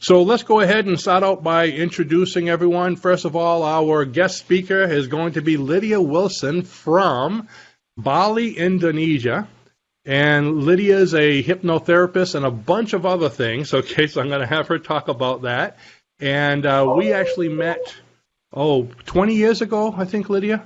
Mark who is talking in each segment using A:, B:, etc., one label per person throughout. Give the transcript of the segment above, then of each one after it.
A: So let's go ahead and start out by introducing everyone. First of all, our guest speaker is going to be Lydia Wilson from Bali, Indonesia. And Lydia is a hypnotherapist and a bunch of other things. Okay, so I'm going to have her talk about that. And we actually met, 20 years ago, I think, Lydia?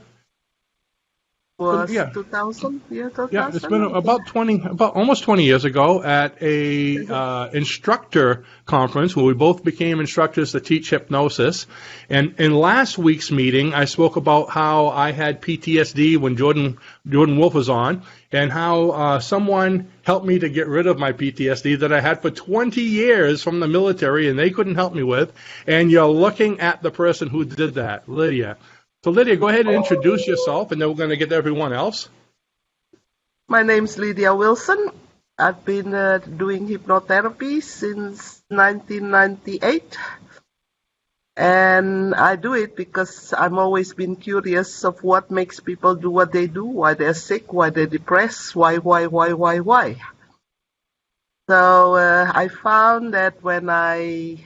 B: Was 2000? Yeah, 2000.
A: Yeah, it's been about almost 20 years ago at a instructor conference where we both became instructors to teach hypnosis. And in last week's meeting, I spoke about how I had PTSD when Jordan Wolf was on, and how someone helped me to get rid of my PTSD that I had for 20 years from the military, and they couldn't help me with. And you're looking at the person who did that, Lydia. So, Lydia, go ahead and introduce yourself, and then we're going to get to everyone else.
B: My name's Lydia Wilson. I've been doing hypnotherapy since 1998. And I do it because I've always been curious of what makes people do what they do, why they're sick, why they're depressed, why. So I found that when I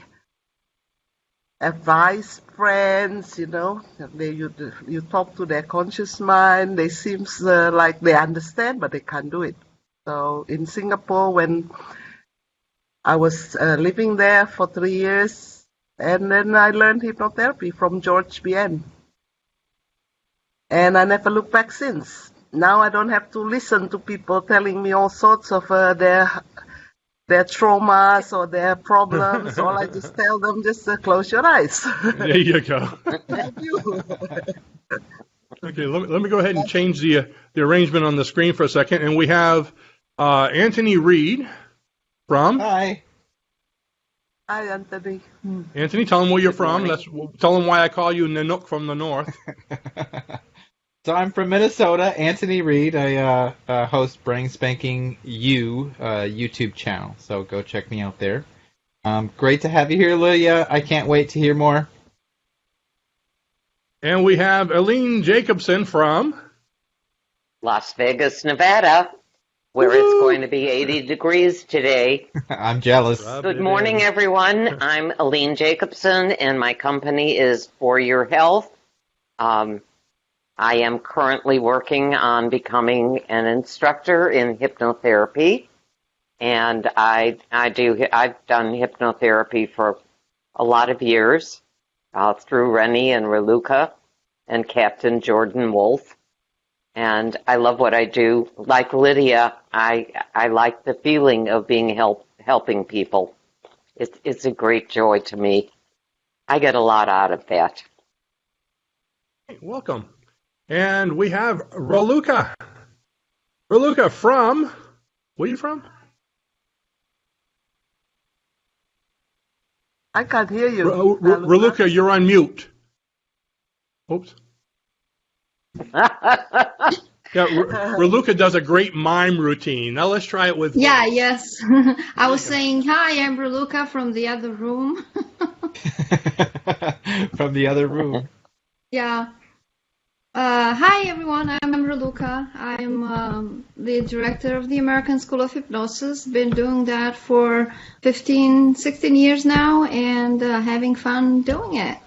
B: advise friends, you talk to their conscious mind, they seem like they understand, but they can't do it. So in Singapore, when I was living there for 3 years, and then I learned hypnotherapy from George Bien. And I never looked back since. Now I don't have to listen to people telling me all sorts of their traumas or their problems. All I just tell them, just close your eyes.
A: There you go.
B: Thank you.
A: Okay, let me go ahead and change the arrangement on the screen for a second. And we have Anthony Reed from...
C: Hi.
B: Hi, Anthony.
A: Anthony, tell them where you're from. Tell them why I call you Nanook from the north.
C: So I'm from Minnesota, Anthony Reed. I host Spanking YouTube channel, so go check me out there. Great to have you here, Lydia. I can't wait to hear more.
A: And we have Elynne Jacobson from...
D: Las Vegas, Nevada, where it's going to be 80 degrees today.
C: I'm jealous.
D: Good morning, everyone. I'm Elynne Jacobson, and my company is For Your Health. I am currently working on becoming an instructor in hypnotherapy, and I've done hypnotherapy for a lot of years through Rene and Raluca and Captain Jordan Wolf. And I love what I do. Like Lydia, I like the feeling of being helping people. It's a great joy to me. I get a lot out of that.
A: Welcome. And we have Raluca. Raluca from... Where are you from?
B: I can't hear you.
A: Raluca, you're on mute. Oops. Yeah, Raluca does a great mime routine. Now let's try it with...
E: Yeah, yes. I was saying, hi, I'm Raluca from the other room.
C: From the other room.
E: Yeah. Hi, everyone. I'm Raluca. I'm the director of the American School of Hypnosis. Been doing that for 15, 16 years now, and having fun doing it.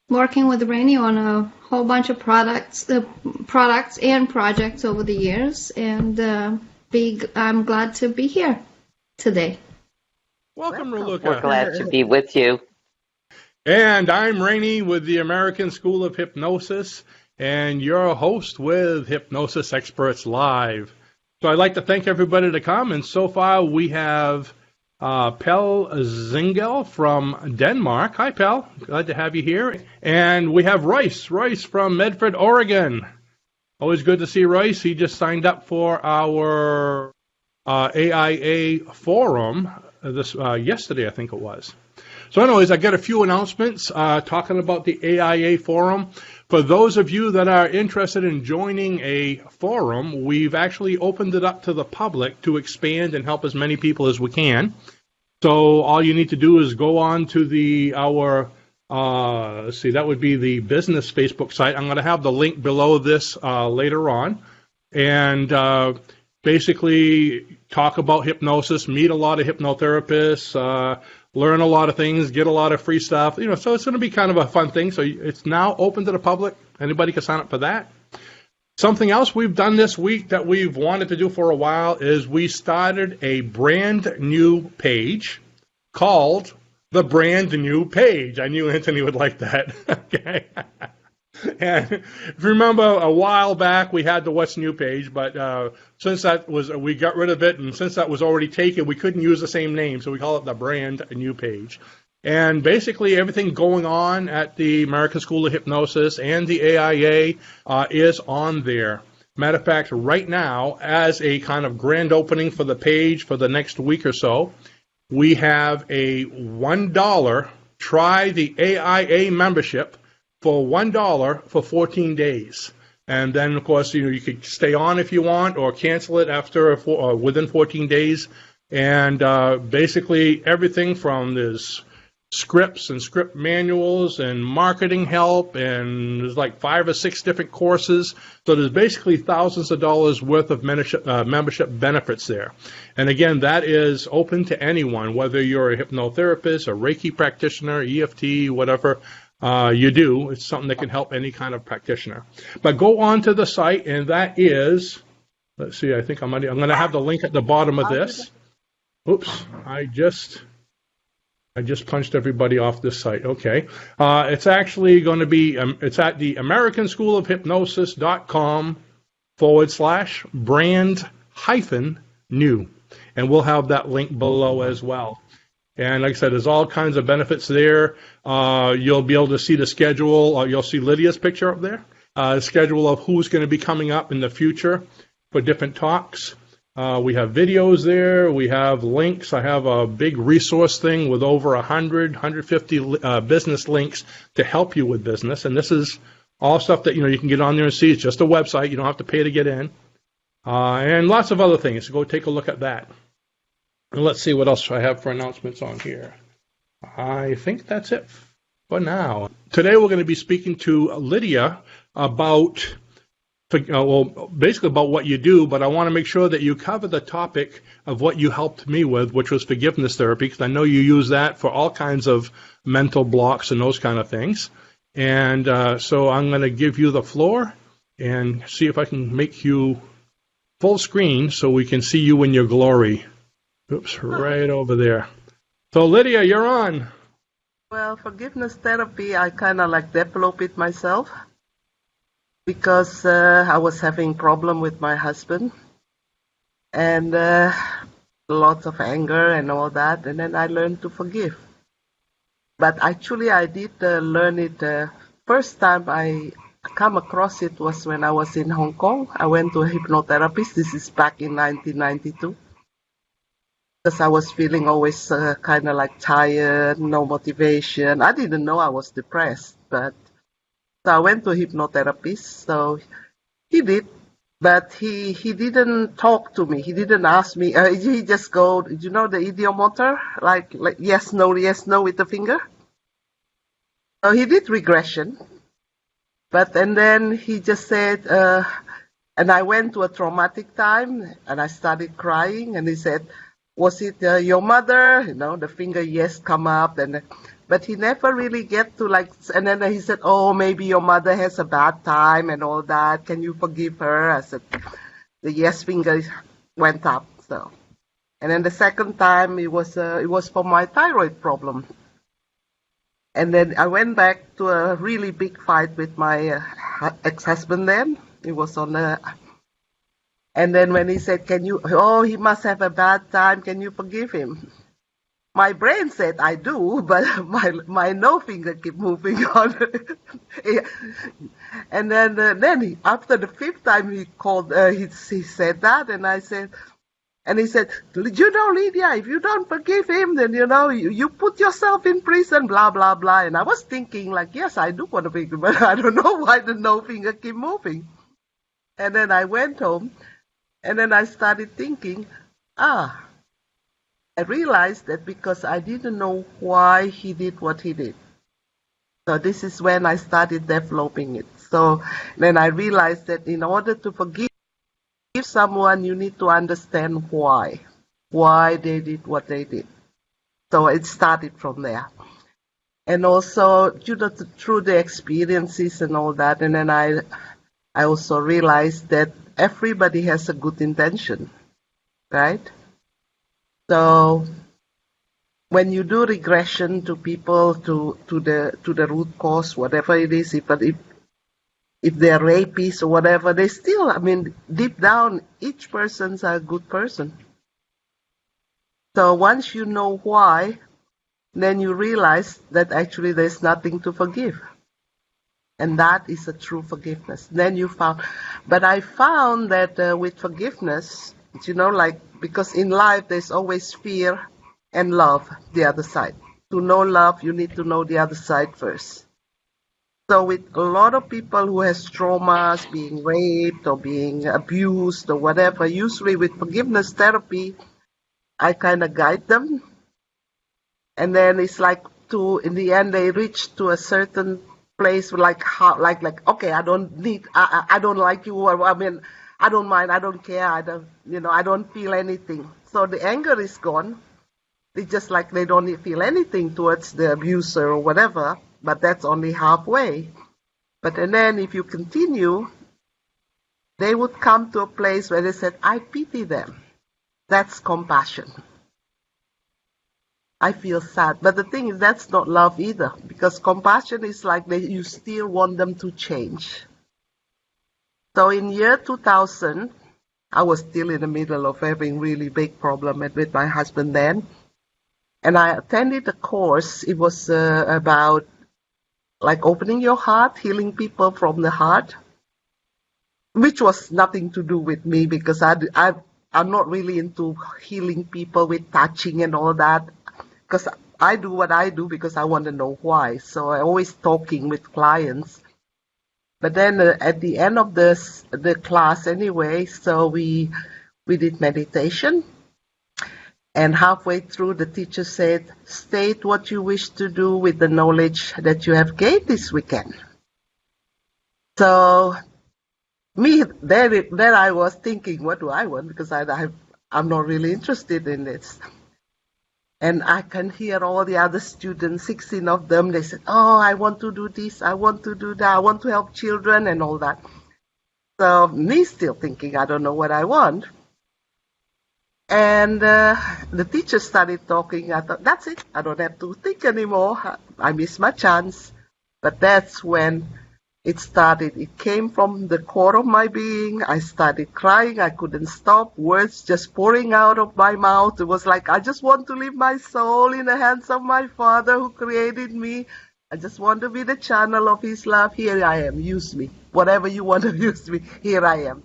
E: Working with Rene on a whole bunch of products and projects over the years, and I'm glad to be here today.
A: Welcome, Raluca.
D: We're glad to be with you.
A: And I'm Rene with the American School of Hypnosis, and your host with Hypnosis Experts Live. So I'd like to thank everybody to come, and so far we have Pell Zingel from Denmark. Hi, Pell. Glad to have you here. And we have Royce from Medford, Oregon. Always good to see Royce. He just signed up for our AIA forum yesterday, I think it was. So anyways, I got a few announcements talking about the AIA forum. For those of you that are interested in joining a forum, we've actually opened it up to the public to expand and help as many people as we can. So all you need to do is go on to our, that would be the business Facebook site. I'm going to have the link below this later on. And basically talk about hypnosis, meet a lot of hypnotherapists, learn a lot of things, get a lot of free stuff. So it's going to be kind of a fun thing. So it's now open to the public. Anybody can sign up for that. Something else we've done this week that we've wanted to do for a while is we started a brand new page called The Brand New Page. I knew Anthony would like that. Okay. And if you remember, a while back we had the What's New page, but since we got rid of it, and since that was already taken, we couldn't use the same name, so we call it the Brand New Page. And basically everything going on at the American School of Hypnosis and the AIA is on there. Matter of fact, right now, as a kind of grand opening for the page for the next week or so, we have a $1 try the AIA membership for $1 for 14 days. And then, of course, you could stay on if you want or cancel it after within 14 days. And basically everything from this scripts and script manuals and marketing help, and there's like 5 or 6 different courses. So there's basically thousands of dollars worth of membership benefits there. And again, that is open to anyone, whether you're a hypnotherapist, a Reiki practitioner, EFT, whatever you do. It's something that can help any kind of practitioner. But go on to the site, and that is, let's see, I think I'm going to have the link at the bottom of this. Oops, I just punched everybody off this site. Okay. It's actually going to be, it's at the American School of Hypnosis.com/brand-new. And we'll have that link below as well. And like I said, there's all kinds of benefits there. You'll be able to see the schedule. You'll see Lydia's picture up there. The schedule of who's going to be coming up in the future for different talks. We have videos there. We have links. I have a big resource thing with over 150 business links to help you with business. And this is all stuff that you can get on there and see. It's just a website. You don't have to pay to get in. And lots of other things. So go take a look at that. And let's see what else I have for announcements on here. I think that's it for now. Today we're going to be speaking to Lydia about basically about what you do, but I want to make sure that you cover the topic of what you helped me with, which was forgiveness therapy, because I know you use that for all kinds of mental blocks and those kind of things. And so I'm going to give you the floor and see if I can make you full screen so we can see you in your glory. Oops, right over there. So Lydia, you're on.
B: Well, forgiveness therapy, I kind of developed it myself. Because I was having problem with my husband and lots of anger and all that, and then I learned to forgive. But actually I did learn it, first time I come across it was when I was in Hong Kong. I went to a hypnotherapist. This is back in 1992. Because I was feeling always kind of tired, no motivation. I didn't know I was depressed, but so I went to a hypnotherapist, so he did, but he didn't talk to me. He didn't ask me. He just go, the idiomotor, like yes, no with the finger. So he did regression, and then he just said, and I went to a traumatic time, and I started crying, and he said, was it your mother? The finger, yes, come up, but he never really get to and then he said, oh, maybe your mother has a bad time and all that. Can you forgive her? I said, the yes finger went up. So, and then the second time it was for my thyroid problem. And then I went back to a really big fight with my ex-husband then. It was on and then when he said, he must have a bad time. Can you forgive him? My brain said I do, but my no finger kept moving on. And then after the 5th time he called, he said that, and I said, and he said, Lydia, if you don't forgive him, then you put yourself in prison, blah blah blah. And I was thinking yes, I do want to forgive him, but I don't know why the no finger keep moving. And then I went home, and then I started thinking, I realized that because I didn't know why he did what he did. So this is when I started developing it. So then I realized that in order to forgive someone, you need to understand why they did what they did. So it started from there. And also, through the experiences and all that, and then I also realized that everybody has a good intention, right? So when you do regression to people, to the root cause, whatever it is, if they're rapists or whatever, they still, deep down, each person's a good person. So once you know why, then you realize that actually there's nothing to forgive. And that is a true forgiveness. Then you found, but I found that with forgiveness, because in life there's always fear and love, the other side. To know love, you need to know the other side first. So with a lot of people who has traumas, being raped or being abused or whatever, usually with forgiveness therapy, I kind of guide them. And then it's like in the end, they reach to a certain place like okay, I don't like you, or I don't mind, I don't care, I don't feel anything. So the anger is gone. It's just like they don't feel anything towards the abuser or whatever, but that's only halfway. And then if you continue, they would come to a place where they said, I pity them. That's compassion. I feel sad. But the thing is, that's not love either, because compassion is like you still want them to change. So in year 2000, I was still in the middle of having really big problem with my husband then. And I attended a course. It was about like opening your heart, healing people from the heart, which was nothing to do with me, because I'm not really into healing people with touching and all that. Because I do what I do because I want to know why. So I always talking with clients. But then at the end of the class anyway, so we did meditation. And halfway through, the teacher said, state what you wish to do with the knowledge that you have gained this weekend. So there I was thinking, what do I want? Because I'm not really interested in this. And I can hear all the other students, 16 of them, they said, oh, I want to do this, I want to do that, I want to help children and all that. So me still thinking, I don't know what I want. And the teacher started talking. I thought, that's it, I don't have to think anymore. I missed my chance. But that's when it started. It came from the core of my being. I started crying. I couldn't stop. Words just pouring out of my mouth. It was like, I just want to leave my soul in the hands of my Father who created me. I just want to be the channel of His love. Here I am. Use me. Whatever you want to use me, here I am.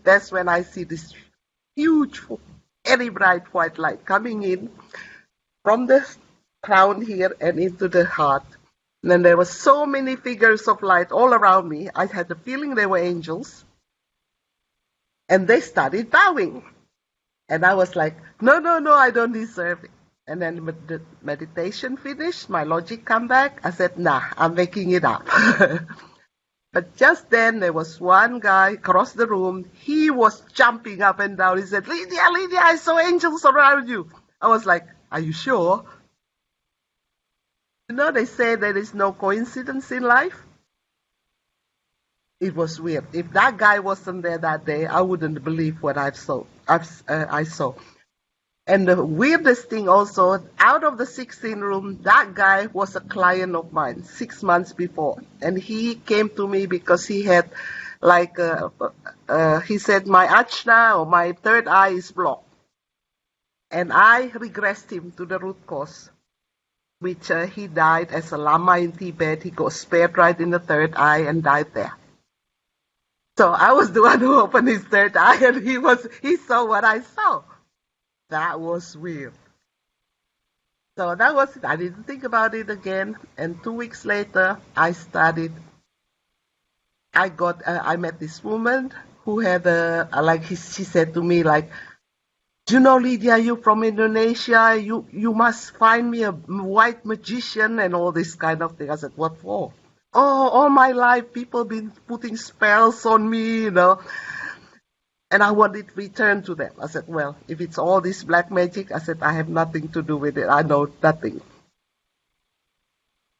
B: That's when I see this huge, very bright white light coming in from the crown here and into the heart. And then there were so many figures of light all around me. I had the feeling they were angels. And they started bowing. And I was like, no, I don't deserve it. And then the meditation finished, my logic come back. I said, nah, I'm making it up. But just then there was one guy across the room. He was jumping up and down. He said, Lydia, I saw angels around you. I was like, are you sure? They say there is no coincidence in life. It was weird. If that guy wasn't there that day, I wouldn't believe what I saw. And the weirdest thing also, out of the 16 room, that guy was a client of mine 6 months before. And he came to me because he had he said, my ajna or my third eye is blocked. And I regressed him to the root cause, which he died as a lama in Tibet. He got spared right in the third eye and died there. So I was the one who opened his third eye, and he saw what I saw. That was weird. So that was it. I didn't think about it again. And 2 weeks later, I met this woman who had she said to me, like, do you know, Lydia, you from Indonesia, you must find me a white magician and all this kind of thing. I said, what for? Oh, all my life people been putting spells on me, And I want it returned to them. I said, well, if it's all this black magic, I said, I have nothing to do with it. I know nothing.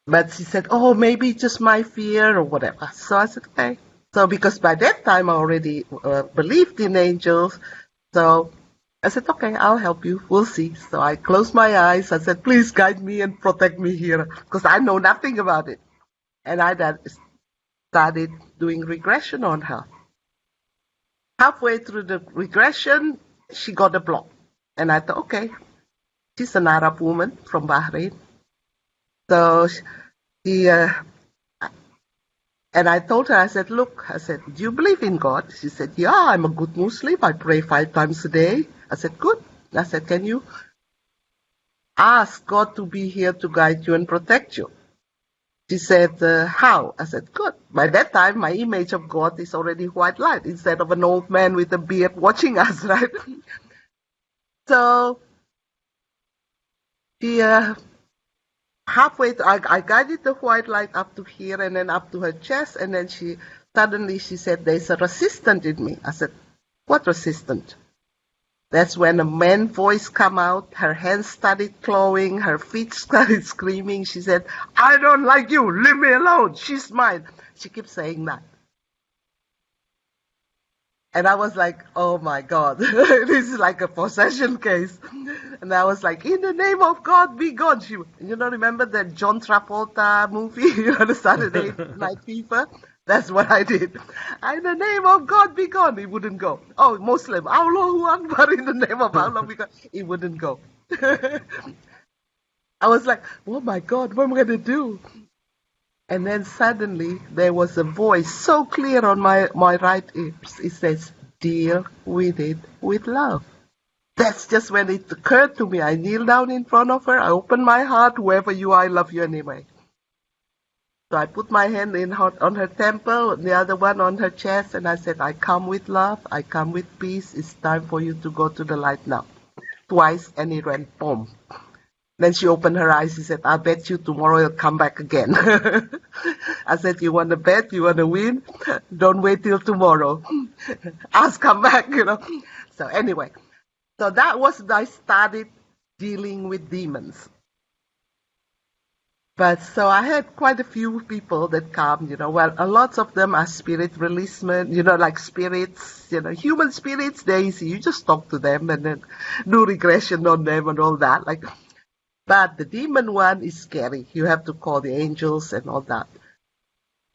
B: But she said, oh, maybe just my fear or whatever. So I said, okay. So because by that time I already believed in angels, so I said, okay, I'll help you. We'll see. So I closed my eyes. I said, please guide me and protect me here because I know nothing about it. And I started doing regression on her. Halfway through the regression, she got a block. And I thought, okay, she's an Arab woman from Bahrain. So and I told her, I said, look, I said, do you believe in God? She said, yeah, I'm a good Muslim. I pray 5 times a day. I said, good. I said, can you ask God to be here to guide you and protect you? She said, how? I said, good. By that time, my image of God is already white light instead of an old man with a beard watching us, right? So she halfway through, I guided the white light up to here and then up to her chest, and then she said, there's a resistant in me. I said, what resistant? That's when a man's voice come out, her hands started clawing, her feet started screaming. She said, I don't like you, leave me alone, she's mine. She keeps saying that. And I was like, oh my God, this is like a possession case. And I was like, in the name of God, be gone. Remember that John Travolta movie, the Saturday Night Fever? That's what I did. In the name of God, be gone. He wouldn't go. Oh, Muslim, Allahu Akbar, in the name of Allah, because he wouldn't go. I was like, oh my God, what am I going to do? And then suddenly there was a voice so clear on my right ear. It says, deal with it with love. That's just when it occurred to me. I kneel down in front of her. I open my heart. Whoever you are, I love you anyway. So I put my hand on her temple, the other one on her chest, and I said, I come with love. I come with peace. It's time for you to go to the light now. Twice, and it went boom. Then she opened her eyes. She said, I'll bet you tomorrow you'll come back again. I said, you want to bet? You want to win? Don't wait till tomorrow. Ask, come back, So anyway, so that was I started dealing with demons. But so I had quite a few people that come, well, a lot of them are spirit releasement, like spirits, human spirits, they're easy. You just talk to them and then do regression on them and all that. But the demon one is scary. You have to call the angels and all that.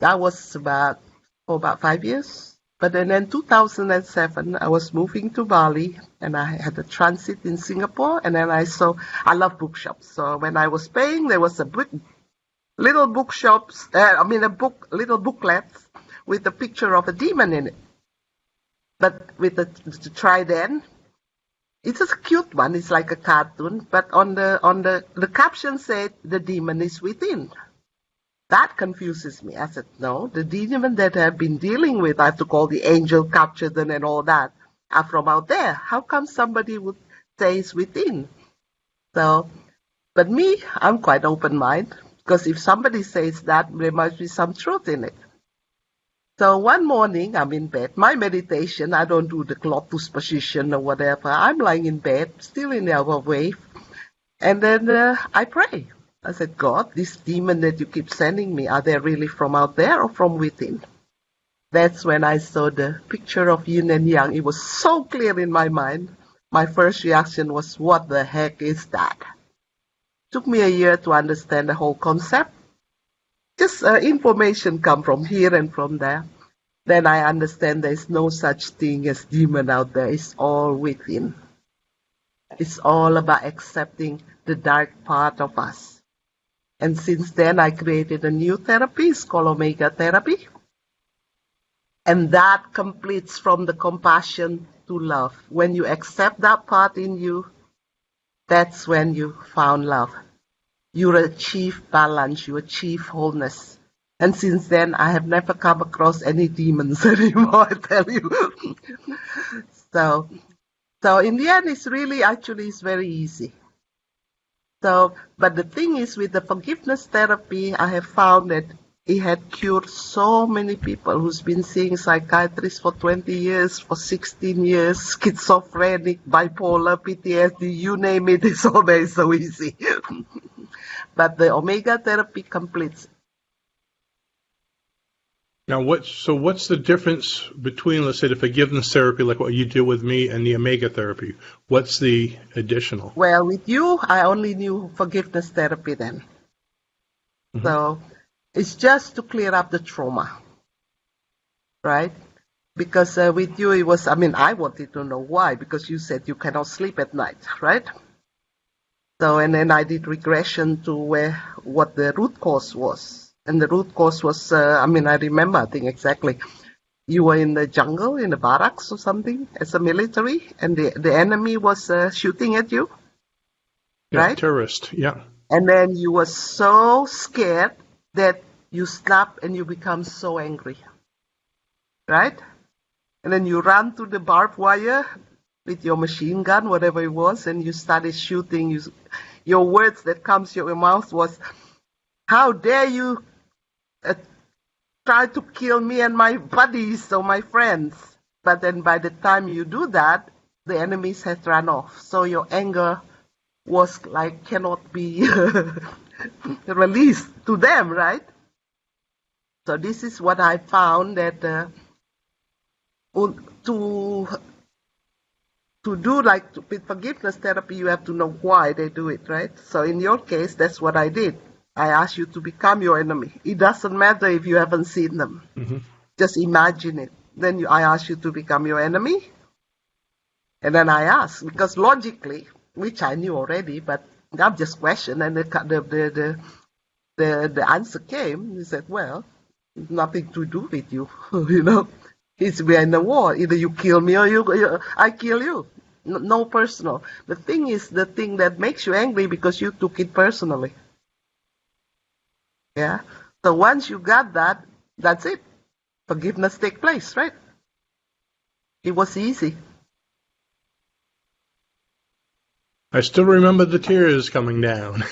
B: That was about 5 years. But then in 2007, I was moving to Bali, and I had a transit in Singapore, and then I love bookshops. So when I was paying, there was little bookshops, little booklets with a picture of a demon in it. But with the trident, it's a cute one. It's like a cartoon, but on the caption said the demon is within. That confuses me. I said, no, the demon that I've been dealing with, I have to call the angel, capture them and all that, are from out there. How come somebody would say it's within? So, but me, I'm quite open-minded, because if somebody says that, there must be some truth in it. So one morning, I'm in bed. My meditation, I don't do the lotus position or whatever. I'm lying in bed, still in the other wave. And then I pray. I said, God, this demon that you keep sending me, are they really from out there or from within? That's when I saw the picture of yin and yang. It was so clear in my mind. My first reaction was, what the heck is that? Took me a year to understand the whole concept. Just information come from here and from there. Then I understand there's no such thing as demon out there. It's all within. It's all about accepting the dark part of us. And since then, I created a new therapy. It's called Omega Therapy. And that completes from the compassion to love. When you accept that part in you, that's when you found love. You achieve balance. You achieve wholeness. And since then, I have never come across any demons anymore, I tell you. So in the end, it's very easy. So, but the thing is, with the forgiveness therapy, I have found that he had cured so many people who's been seeing psychiatrists for 20 years, for 16 years, schizophrenic, bipolar, PTSD, you name it, it's all there, so easy. But the omega therapy completes.
A: Now, what's the difference between, let's say, the forgiveness therapy, like what you do with me, and the omega therapy? What's the additional?
B: Well, with you, I only knew forgiveness therapy then. Mm-hmm. So it's just to clear up the trauma, right? Because with you, it was, I wanted to know why, because you said you cannot sleep at night, right? So, and then I did regression to what the root cause was. And the root cause was, I remember, I think exactly. You were in the jungle, in the barracks or something, as a military, and the enemy was shooting at you, right?
A: Terrorist, yeah.
B: And then you were so scared that you snap and you become so angry, right? And then you ran to the barbed wire with your machine gun, whatever it was, and you started shooting. Your words that comes to your mouth was, "How dare you try to kill me and my buddies or my friends?" But then by the time you do that, the enemies had run off. So your anger was like cannot be released to them, right? So this is what I found, that to do like with forgiveness therapy, you have to know why they do it, right? So in your case, that's what I did. I asked you to become your enemy. It doesn't matter if you haven't seen them. Mm-hmm. Just imagine it. Then I asked you to become your enemy. And then I asked, because logically, which I knew already, but I'm just questioned, and the answer came. He said, "Well, it's nothing to do with you, you know. We're in a war. Either you kill me or I kill you. No personal. The thing is, the thing that makes you angry because you took it personally. Yeah. So once you got that, that's it. Forgiveness take place, right? It was easy."
A: I still remember the tears coming down.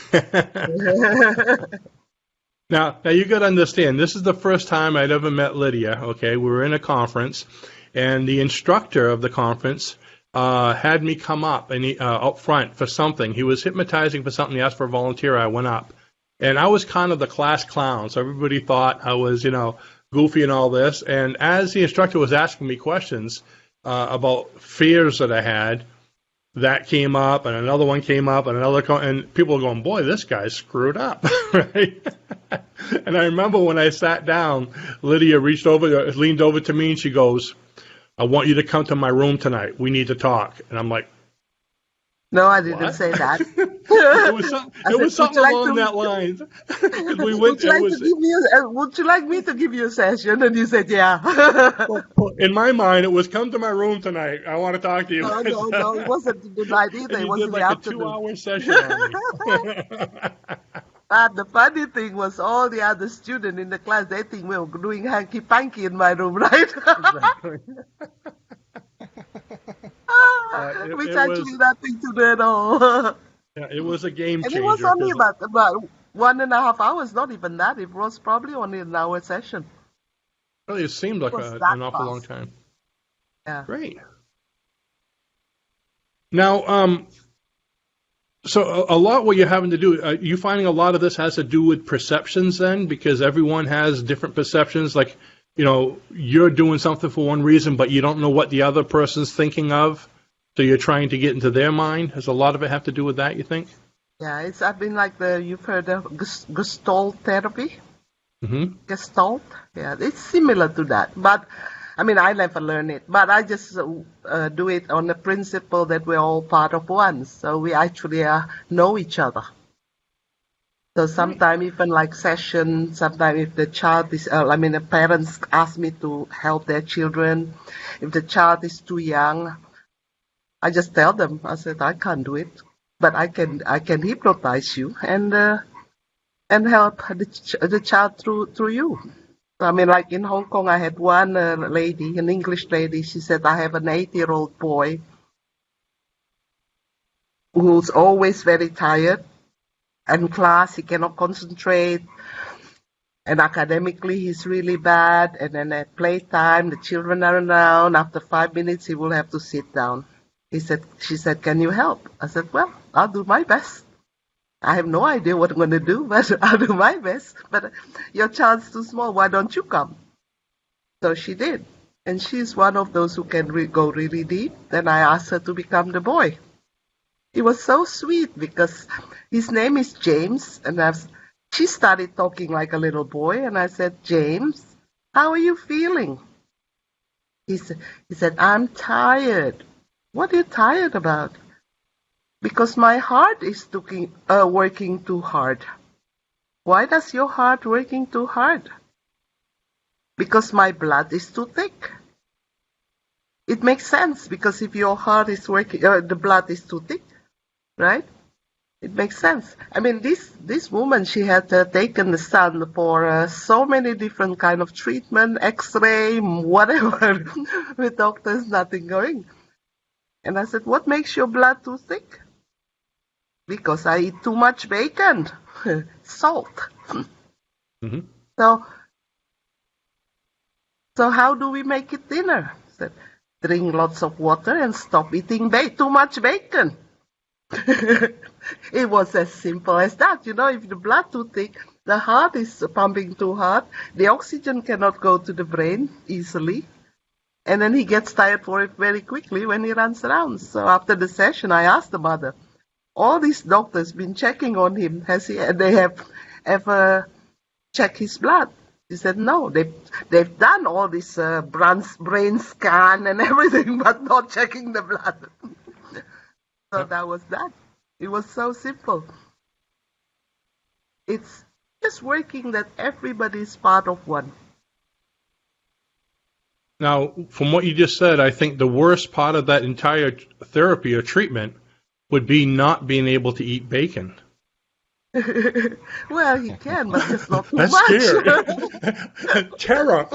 A: Now you got to understand, this is the first time I'd ever met Lydia. Okay, we were in a conference, and the instructor of the conference had me come up and up front for something. He was hypnotizing for something. He asked for a volunteer. I went up, and I was kind of the class clown, so everybody thought I was, goofy and all this. And as the instructor was asking me questions about fears that I had, that came up, and another one came up, and and people were going, "Boy, this guy's screwed up," right? And I remember when I sat down, Lydia leaned over to me, and she goes, "I want you to come to my room tonight. We need to talk." And I'm like,
B: "No, I didn't say that."
A: It was something along that line.
B: Would you like me to give you a session? And you said, "Yeah."
A: In my mind, it was, "Come to my room tonight. I want to talk to you."
B: No, it wasn't the night either. It was in the afternoon.
A: A 2-hour session on me.
B: But the funny thing was, all the other students in the class, they think we were doing hanky-panky in my room, right?
A: Exactly.
B: Which actually nothing to do at all.
A: Yeah, it was a game changer.
B: And it was only about 1.5 hours, not even that. It was probably only an hour session.
A: Really, it seemed like an awful long time.
B: Yeah.
A: Great. Now, so a lot what you're having to do, you finding a lot of this has to do with perceptions then? Because everyone has different perceptions. Like, you're doing something for one reason, but you don't know what the other person's thinking of. So you're trying to get into their mind. Does a lot of it have to do with that, you think?
B: Yeah, I've been like you've heard of Gestalt therapy? Mm-hmm. Gestalt? Yeah, it's similar to that. But, I never learned it. But I just do it on the principle that we're all part of one. So we actually know each other. So sometimes even like sessions, sometimes if the child is, the parents ask me to help their children. If the child is too young, I just tell them, I said, "I can't do it, but I can hypnotize you and help the child through you." Like in Hong Kong, I had one lady, an English lady. She said, "I have an 8-year-old boy who's always very tired. In class, he cannot concentrate. And academically, he's really bad. And then at playtime, the children are around. After 5 minutes, he will have to sit down. She said, can you help? I said, well, I'll do my best. I have no idea what I'm going to do, but I'll do my best. But your child's too small. Why don't you come? So she did. And she's one of those who can go really deep. Then I asked her to become the boy. It was so sweet because his name is James. And she started talking like a little boy. And I said, James, how are you feeling? He said, I'm tired. What are you tired about? Because my heart is working too hard. Why does your heart working too hard? Because my blood is too thick. It makes sense because if your heart is working, the blood is too thick, right? It makes sense. I mean, this woman, she had taken the son for so many different kind of treatment, X-ray, whatever, with doctors, nothing going. And I said, what makes your blood too thick? Because I eat too much bacon, salt.
A: Mm-hmm.
B: So how do we make it thinner? I said, drink lots of water and stop eating too much bacon. It was as simple as that. You know, if the blood too thick, the heart is pumping too hard, the oxygen cannot go to the brain easily. And then he gets tired for it very quickly when he runs around. So after the session, I asked the mother, all these doctors been checking on him. They have ever checked his blood? She said, no, they've done all this brain scan and everything, but not checking the blood. So that was that. It was so simple. It's just working that everybody is part of one.
A: Now, from what you just said, I think the worst part of that entire therapy or treatment would be not being able to eat bacon.
B: Well, he can, but just not too
A: That's
B: much.
A: Scary. Terror.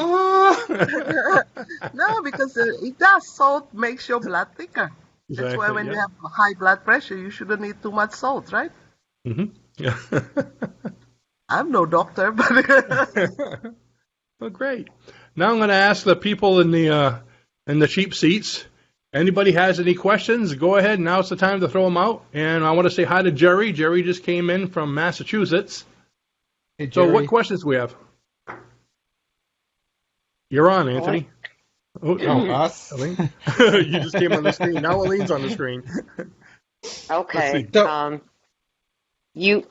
B: No, because it does. Salt makes your blood thicker.
A: Exactly,
B: that's why when you have high blood pressure, you shouldn't eat too much salt, right?
A: Mm-hmm. Yeah.
B: I'm no doctor, but
A: Well, great. Now I'm going to ask the people in the cheap seats. Anybody has any questions? Go ahead. Now's the time to throw them out. And I want to say hi to Jerry. Jerry just came in from Massachusetts.
C: Hey, Jerry.
A: So what questions do we have? You're on, Anthony.
C: Oh, us?
A: Elynne? You just came on the screen. Now Elynne's on the screen.
D: Okay.
C: So-
D: You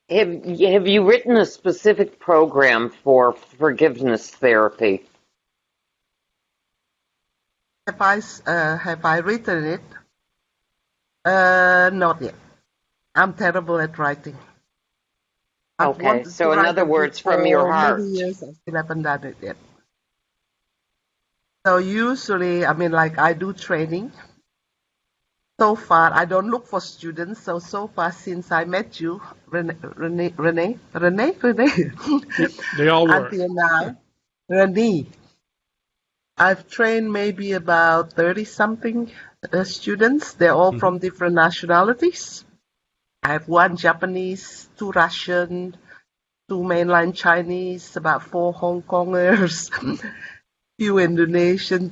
D: have you written a specific program for forgiveness therapy?
B: Have I written it? Not yet. I'm terrible at writing. I've
D: Okay,
B: wanted
D: so
B: to
D: in
B: write
D: other
B: a book
D: words, from
B: for
D: your heart.
B: many years, I still haven't done it yet. So usually, I mean, like I do training. So far, I don't look for students. So far, since I met you, Rene,
A: They all work.
B: until now, Rene, I've trained maybe about 30-something students. They're all from different nationalities. I have 1 Japanese, 2 Russian, 2 mainland Chinese, about 4 Hong Kongers, few Indonesian.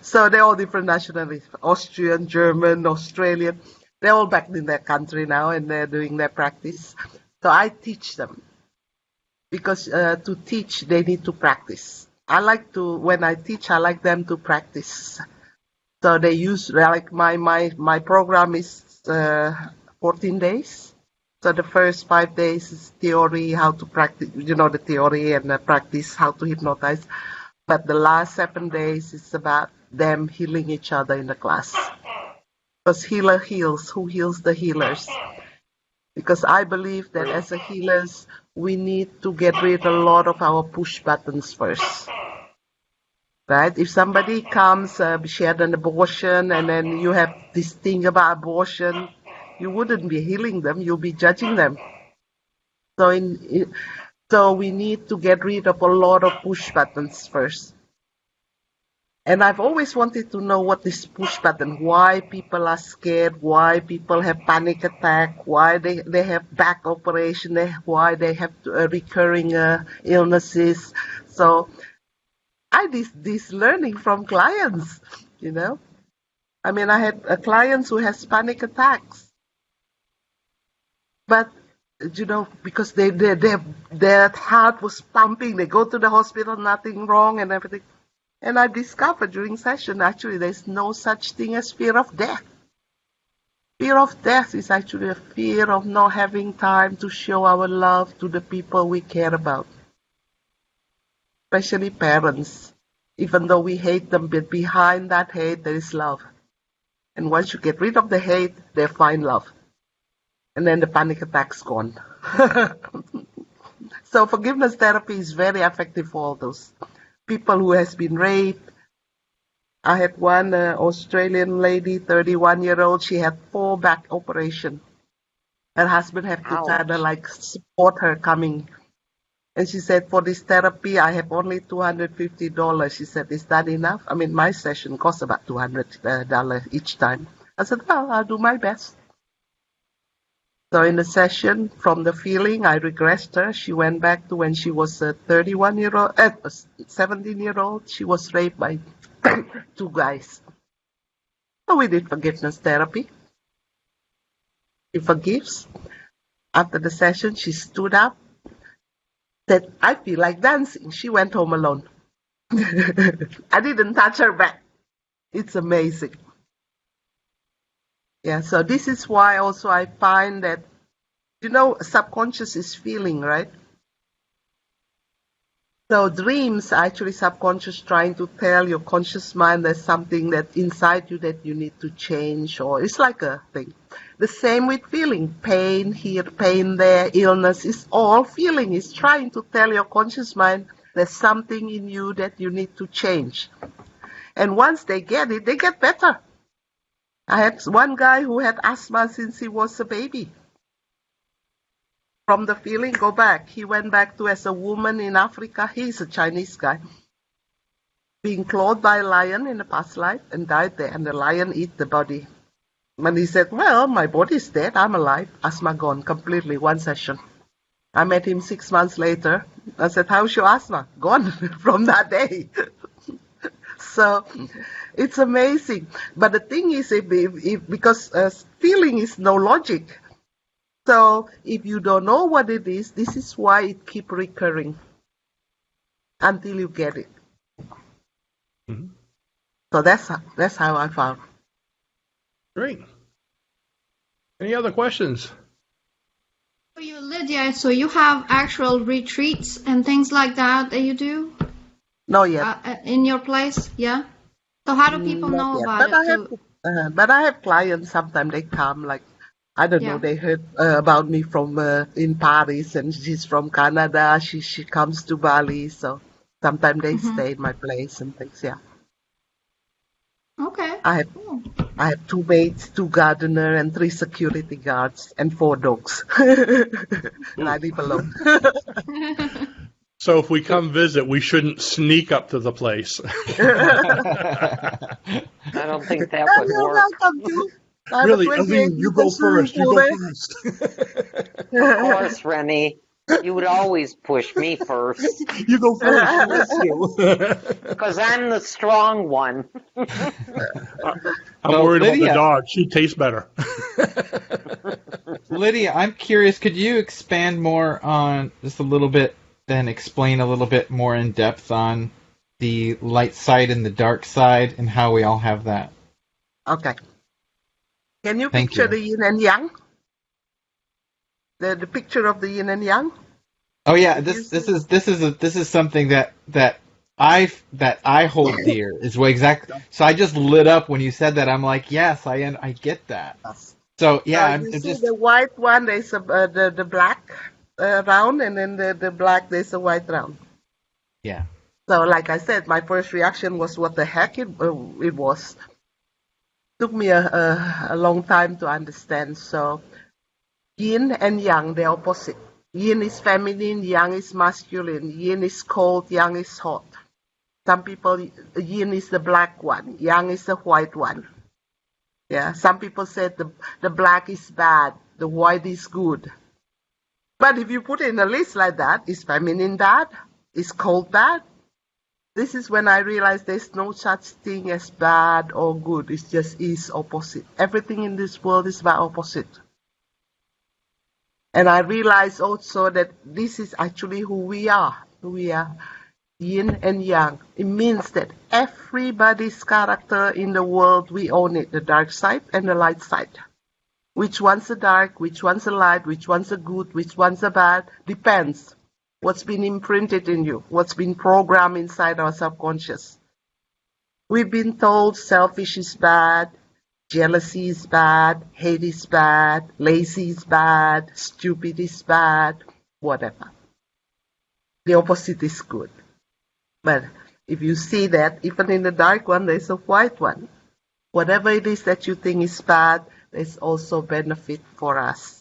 B: So they're all different nationalities. Austrian, German, Australian. They're all back in their country now and they're doing their practice. So I teach them. Because to teach, they need to practice. When I teach, I like them to practice. So they use, like my program is 14 days. So the first 5 days is theory, how to practice, the theory and practice how to hypnotize. But the last 7 days is about them healing each other in the class. Because healer heals. Who heals the healers? Because I believe that as a healers, we need to get rid of a lot of our push buttons first. Right? If somebody comes, she had an abortion, and then you have this thing about abortion, you wouldn't be healing them, you'll be judging them. So we need to get rid of a lot of push buttons first. And I've always wanted to know what this push button, why people are scared, why people have panic attack, why they have back operation, why they have recurring illnesses. So I did this learning from clients, you know. I mean, I had clients who has panic attacks. But, you know, because their heart was pumping, they go to the hospital, nothing wrong and everything. And I discovered during session, actually, there's no such thing as fear of death. Fear of death is actually a fear of not having time to show our love to the people we care about, especially parents. Even though we hate them, but behind that hate, there is love. And once you get rid of the hate, they find love. And then the panic attack's gone. So forgiveness therapy is very effective for all those people who has been raped. I had one Australian lady, 31-year-old. She had 4 back operations. Her husband had to kind of like support her coming. And she said, for this therapy, I have only $250. She said, is that enough? I mean, my session costs about $200 each time. I said, well, I'll do my best. So in the session, from the feeling, I regressed her. She went back to when she was a 17-year-old. She was raped by 2 guys. So we did forgiveness therapy. She forgives. After the session, she stood up, said, I feel like dancing. She went home alone. I didn't touch her back. It's amazing. Yeah, so this is why also I find that, you know, subconscious is feeling, right? So dreams are actually subconscious trying to tell your conscious mind there's something that inside you that you need to change, or it's like a thing. The same with feeling, pain here, pain there, illness, is all feeling. It's trying to tell your conscious mind there's something in you that you need to change. And once they get it, they get better. I had one guy who had asthma since he was a baby. From the feeling, go back. He went back to as a woman in Africa. He's a Chinese guy. Being clawed by a lion in a past life and died there. And the lion ate the body. And he said, well, my body's dead. I'm alive. Asthma gone completely. 1 session. I met him 6 months later. I said, how's your asthma? Gone from that day. So it's amazing. But the thing is, because feeling is no logic. So if you don't know what it is, this is why it keeps recurring until you get it.
A: Mm-hmm.
B: So that's how I found.
A: Great. Any other questions?
E: For you, Lydia, so you have actual retreats and things like that you do?
B: No, yet.
E: In your place, yeah? So how do people know about it?
B: But I have clients, sometimes they come, like, I don't know, they heard about me from in Paris, and she's from Canada. She comes to Bali, so sometimes they stay in my place and things, yeah.
E: Okay.
B: I have 2 maids, 2 gardeners, and 3 security guards, and 4 dogs. And I live alone.
A: So if we come visit, we shouldn't sneak up to the place.
D: I don't think that would work.
B: Welcome to.
A: Really, Elynne, you go first. You go first.
D: Of course, Rene. You would always push me first.
A: You go first.
D: Because I'm the strong one.
A: I'm worried about the dog. She tastes better.
C: Lydia, I'm curious, could you expand more on just a little bit, then explain a little bit more in depth on the light side and the dark side and how we all have that?
B: Okay. Can you picture the yin and yang? The picture of the yin and yang?
C: Oh yeah, this is something that I hold dear is what exactly. So I just lit up when you said that. I'm like, yes, I get that. So yeah,
B: you see the white one. There's the black round, and then the black there's a white round.
C: Yeah.
B: So like I said, my first reaction was, what the heck it was. Took me a long time to understand. So yin and yang, they're opposite. Yin is feminine, yang is masculine. Yin is cold, yang is hot. Some people, yin is the black one, yang is the white one. Yeah, some people said the black is bad, the white is good. But if you put it in a list like that, is feminine bad? Is cold bad? This is when I realized there's no such thing as bad or good. It just is opposite. Everything in this world is about opposite. And I realized also that this is actually who we are. We are yin and yang. It means that everybody's character in the world, we own it, the dark side and the light side. Which one's a dark, which one's a light, which one's a good, which one's a bad, depends. What's been imprinted in you, what's been programmed inside our subconscious. We've been told selfish is bad, jealousy is bad, hate is bad, lazy is bad, stupid is bad, whatever. The opposite is good. But if you see that, even in the dark one, there's a white one. Whatever it is that you think is bad, there's also benefit for us.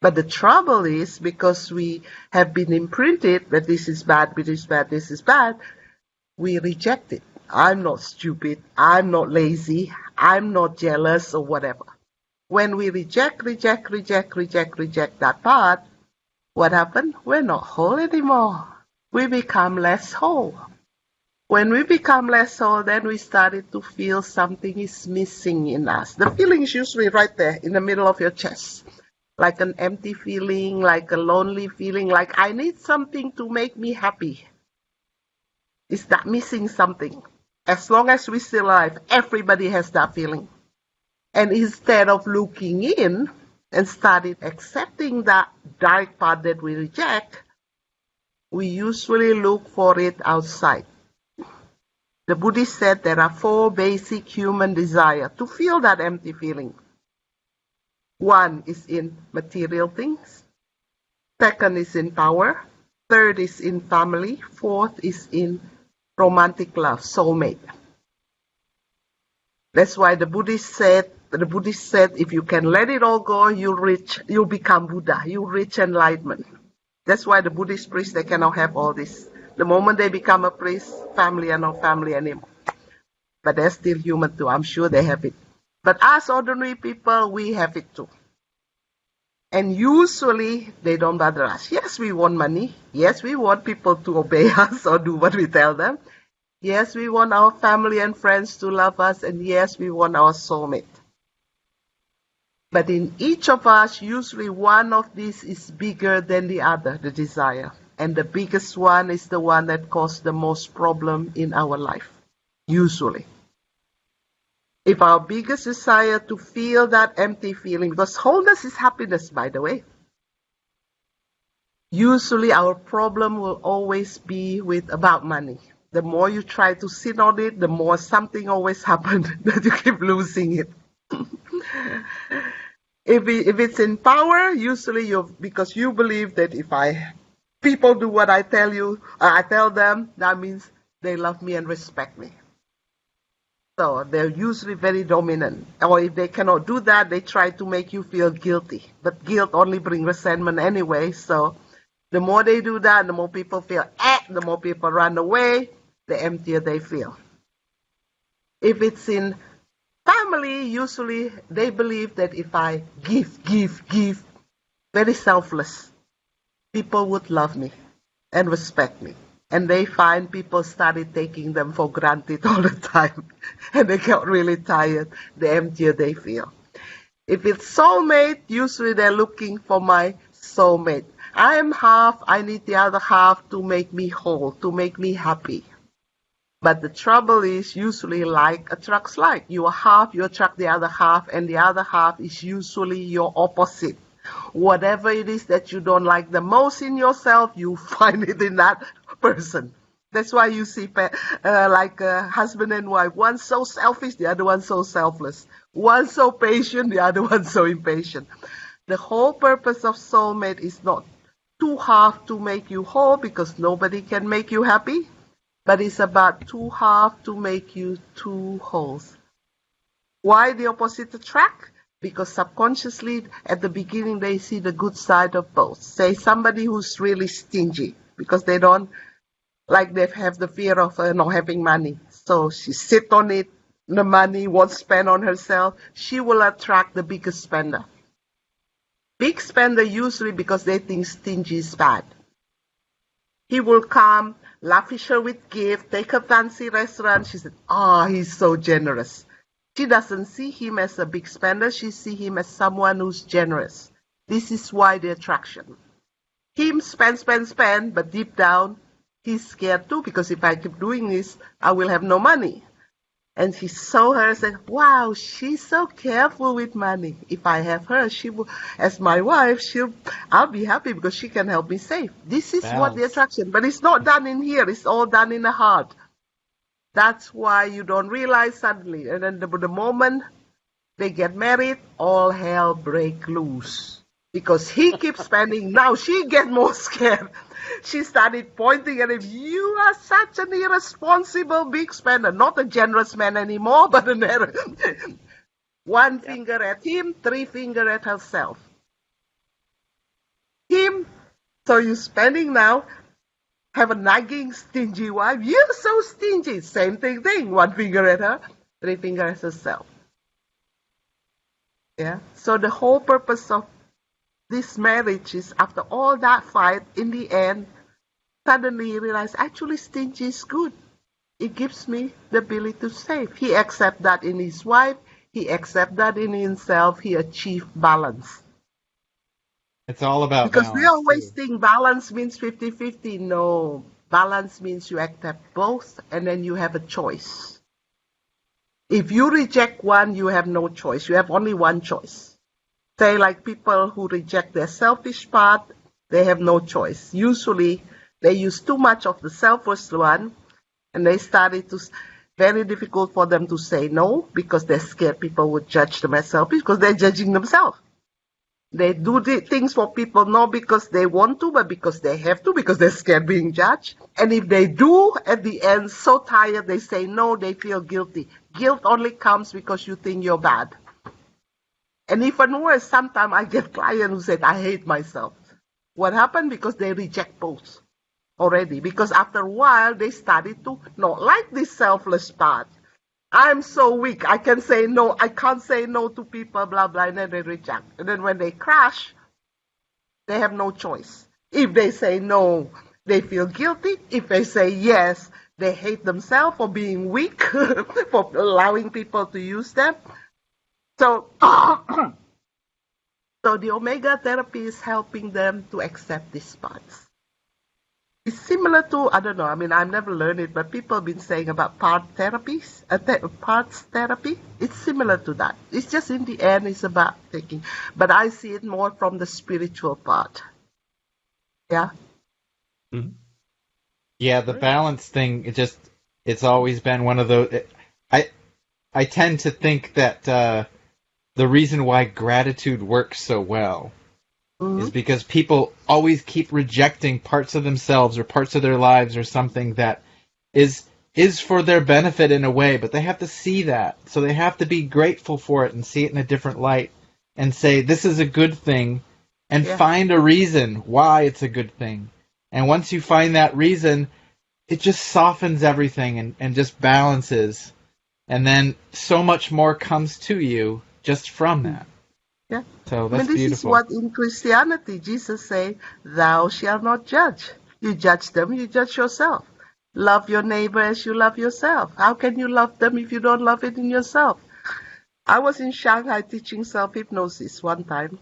B: But the trouble is, because we have been imprinted that this is bad, this is bad, this is bad, we reject it. I'm not stupid, I'm not lazy, I'm not jealous or whatever. When we reject that part, what happened? We're not whole anymore. We become less whole. When we become less whole, then we started to feel something is missing in us. The feeling is usually right there in the middle of your chest. Like an empty feeling, like a lonely feeling, like I need something to make me happy. Is that missing something? As long as we're still alive, everybody has that feeling. And instead of looking in and started accepting that dark part that we reject, we usually look for it outside. The Buddhist said there are 4 basic human desires to feel that empty feeling. 1 is in material things. 2nd is in power. 3rd is in family. 4th is in romantic love, soulmate. That's why the Buddhist said, if you can let it all go, you'll become Buddha, you'll reach enlightenment. That's why the Buddhist priests, they cannot have all this. The moment they become a priest, family are not family anymore. But they're still human too. I'm sure they have it. But us ordinary people, we have it too. And usually, they don't bother us. Yes, we want money. Yes, we want people to obey us or do what we tell them. Yes, we want our family and friends to love us. And yes, we want our soulmate. But in each of us, usually one of these is bigger than the other, the desire. And the biggest one is the one that causes the most problem in our life, usually. If our biggest desire to feel that empty feeling, because wholeness is happiness, by the way. Usually our problem will always be about money. The more you try to sit on it, the more something always happens that you keep losing it. If it's in power, usually because you believe that if people do what I tell them, that means they love me and respect me. So they're usually very dominant. Or if they cannot do that, they try to make you feel guilty. But guilt only brings resentment anyway. So the more they do that, the more people feel, the more people run away, the emptier they feel. If it's in family, usually they believe that if I give, very selfless, people would love me and respect me. And they find people started taking them for granted all the time. And they get really tired, the emptier they feel. If it's soulmate, usually they're looking for my soulmate. I am half, I need the other half to make me whole, to make me happy. But the trouble is, usually like attracts like. You are half, you attract the other half, and the other half is usually your opposite. Whatever it is that you don't like the most in yourself, you find it in that person. That's why you see like a husband and wife. One so selfish, the other one so selfless. One so patient, the other one so impatient. The whole purpose of soulmate is not two halves to make you whole, because nobody can make you happy. But it's about two halves to make you two wholes. Why the opposite attract? Because subconsciously, at the beginning, they see the good side of both. Say somebody who's really stingy, because they don't like they have the fear of not having money. So she sit on it, the money won't spend on herself. She will attract the biggest spender. Big spender usually because they think stingy is bad. He will come, lavish her with gift, take her fancy restaurant. She said, "Oh, he's so generous." She doesn't see him as a big spender. She sees him as someone who's generous. This is why the attraction. Him spend, but deep down, he's scared too, because if I keep doing this, I will have no money. And he saw her and said, "Wow, she's so careful with money. If I have her, she will, as my wife, I'll be happy because she can help me save." This is what the attraction, but it's not done in here. It's all done in the heart. That's why you don't realize suddenly. And then the moment they get married, all hell break loose. Because he keeps spending. Now she gets more scared. She started pointing at him. "You are such an irresponsible big spender." Not a generous man anymore, but one finger at him, 3 fingers at herself. Him, so you're spending now, have a nagging, stingy wife. "You're so stingy." Same thing. 1 finger at her, 3 fingers at herself. Yeah. So the whole purpose of this marriage is, after all that fight, in the end, suddenly he realized, actually stingy is good. It gives me the ability to save. He accepts that in his wife. He accepts that in himself. He achieved balance.
C: It's all about
B: because
C: balance.
B: We always think balance means 50-50. No, balance means you accept both, and then you have a choice. If you reject one, you have no choice. You have only one choice. Say, like people who reject their selfish part, they have no choice. Usually, they use too much of the selfish one, and they started to, very difficult for them to say no, because they're scared people would judge them as selfish, because they're judging themselves. They do things for people not because they want to, but because they have to, because they're scared being judged. And if they do, at the end, so tired, they say no, they feel guilty. Guilt only comes because you think you're bad. And even worse, sometimes I get clients who said, "I hate myself." What happened? Because they reject both already. Because after a while, they started to not like this selfless part. "I'm so weak. I can say no. I can't say no to people, blah, blah." And then they reject. And then when they crash, they have no choice. If they say no, they feel guilty. If they say yes, they hate themselves for being weak, for allowing people to use them. So, so the Omega therapy is helping them to accept these parts. It's similar to, I don't know, I mean, I've never learned it, but people have been saying about parts therapy. It's similar to that. It's just in the end, it's about taking. But I see it more from the spiritual part. Yeah?
A: Mm-hmm.
C: Yeah, the balance thing, it's always been one of those. I tend to think that the reason why gratitude works so well is because people always keep rejecting parts of themselves or parts of their lives or something that is for their benefit in a way, but they have to see that. So they have to be grateful for it and see it in a different light and say, this is a good thing, and find a reason why it's a good thing. And once you find that reason, it just softens everything and just balances. And then so much more comes to you just from that.
B: Yeah.
C: So that's
B: this
C: beautiful.
B: Is what in Christianity Jesus say, "Thou shalt not judge." You judge them, you judge yourself. Love your neighbor as you love yourself. How can you love them if you don't love it in yourself? I was in Shanghai teaching self-hypnosis one time,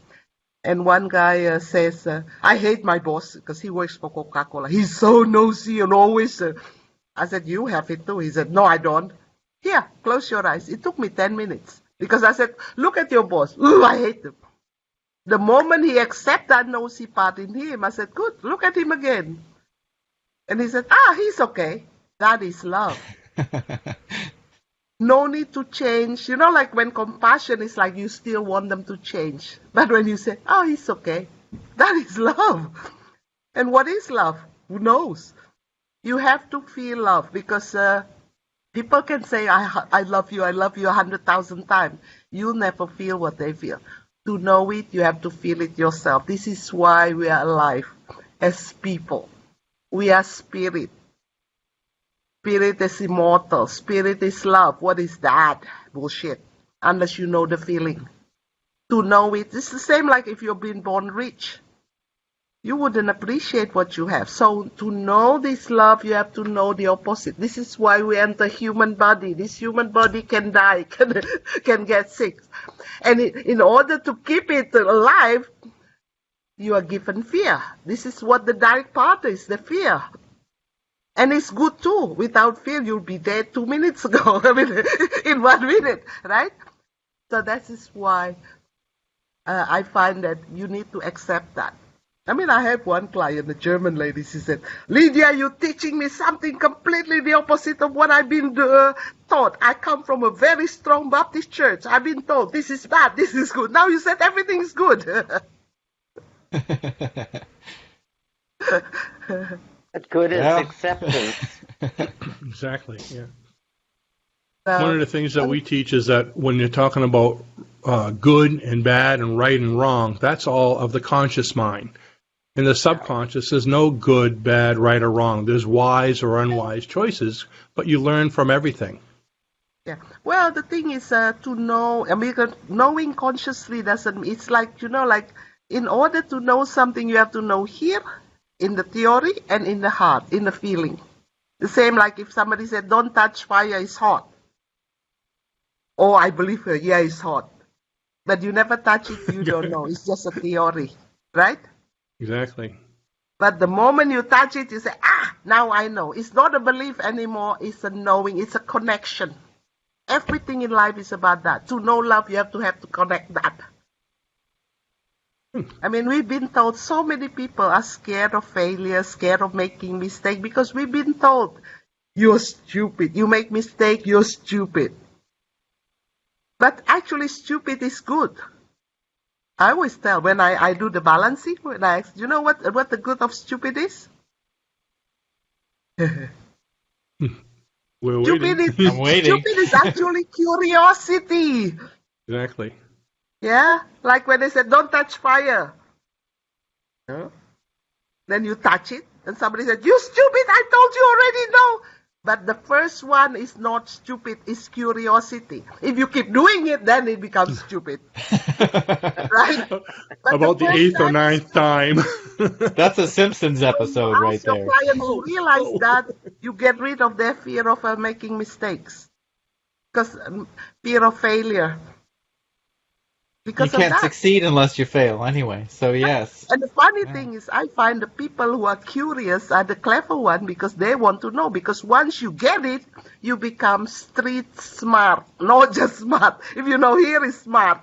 B: and one guy says, "I hate my boss because he works for Coca-Cola. He's so nosy and always..." I said, "You have it too." He said, "No, I don't." "Here, close your eyes." It took me 10 minutes. Because I said, "Look at your boss." "Ooh, I hate him." The moment he accepted that nosy part in him, I said, "Good, look at him again." And he said, "He's okay." That is love. No need to change. You know, like when compassion is like you still want them to change. But when you say, "He's okay," that is love. And what is love? Who knows? You have to feel love because people can say, I love you 100,000 times. You'll never feel what they feel. To know it, you have to feel it yourself. This is why we are alive as people. We are spirit. spirit is immortal, spirit is love. What is that? Bullshit. Unless you know the feeling. To know it, it's the same like if you've been born rich. You wouldn't appreciate what you have. So to know this love, you have to know the opposite. This is why we enter human body. This human body can die, can get sick. And in order to keep it alive, you are given fear. This is what the direct part is, the fear. And it's good too. Without fear, you'll be dead 2 minutes ago. I mean, in 1 minute, right? So that is why I find that you need to accept that. I mean, I have one client, a German lady, she said, Lydia, you're teaching me something completely the opposite of what I've been taught. I come from a very strong Baptist church. I've been told this is bad, this is good. Now you said everything is good.
D: But good is acceptance.
A: Exactly, yeah. One of the things that we teach is that when you're talking about good and bad and right and wrong, that's all of the conscious mind. In the subconscious, there's no good, bad, right, or wrong. There's wise or unwise choices, but you learn from everything.
B: Yeah. Well, the thing is to know, I mean, knowing consciously doesn't, it's like, like in order to know something, you have to know here, in the theory, and in the heart, in the feeling. The same like if somebody said, don't touch fire, it's hot. Oh, I believe her, yeah, it's hot. But you never touch it, you don't know. It's just a theory, right?
A: Exactly.
B: But the moment you touch it, you say, now I know. It's not a belief anymore. It's a knowing. It's a connection. Everything in life is about that. To know love, you have to connect that. I mean, we've been told so many people are scared of failure, scared of making mistakes, because we've been told, you're stupid. You make mistake, you're stupid. But actually, stupid is good. I always tell when I do the balancing, when I ask, you know what the good of stupid is?
A: We're
B: Stupid
A: waiting.
C: I'm waiting.
B: Stupid is actually curiosity.
A: Exactly.
B: Yeah, like when they said, don't touch fire. Huh? Then you touch it, and somebody said, you stupid, I told you already, no. But the first one is not stupid, it's curiosity. If you keep doing it, then it becomes stupid. Right? But
A: About the 8th or 9th time.
C: That's a Simpsons episode right
B: ask your
C: there.
B: client to realize that, you get rid of their fear of making mistakes. Because fear of failure. Because
C: You can't succeed unless you fail anyway, so yes.
B: And the funny thing is, I find the people who are curious are the clever one because they want to know. Because once you get it, you become street smart, not just smart. If you know here is smart.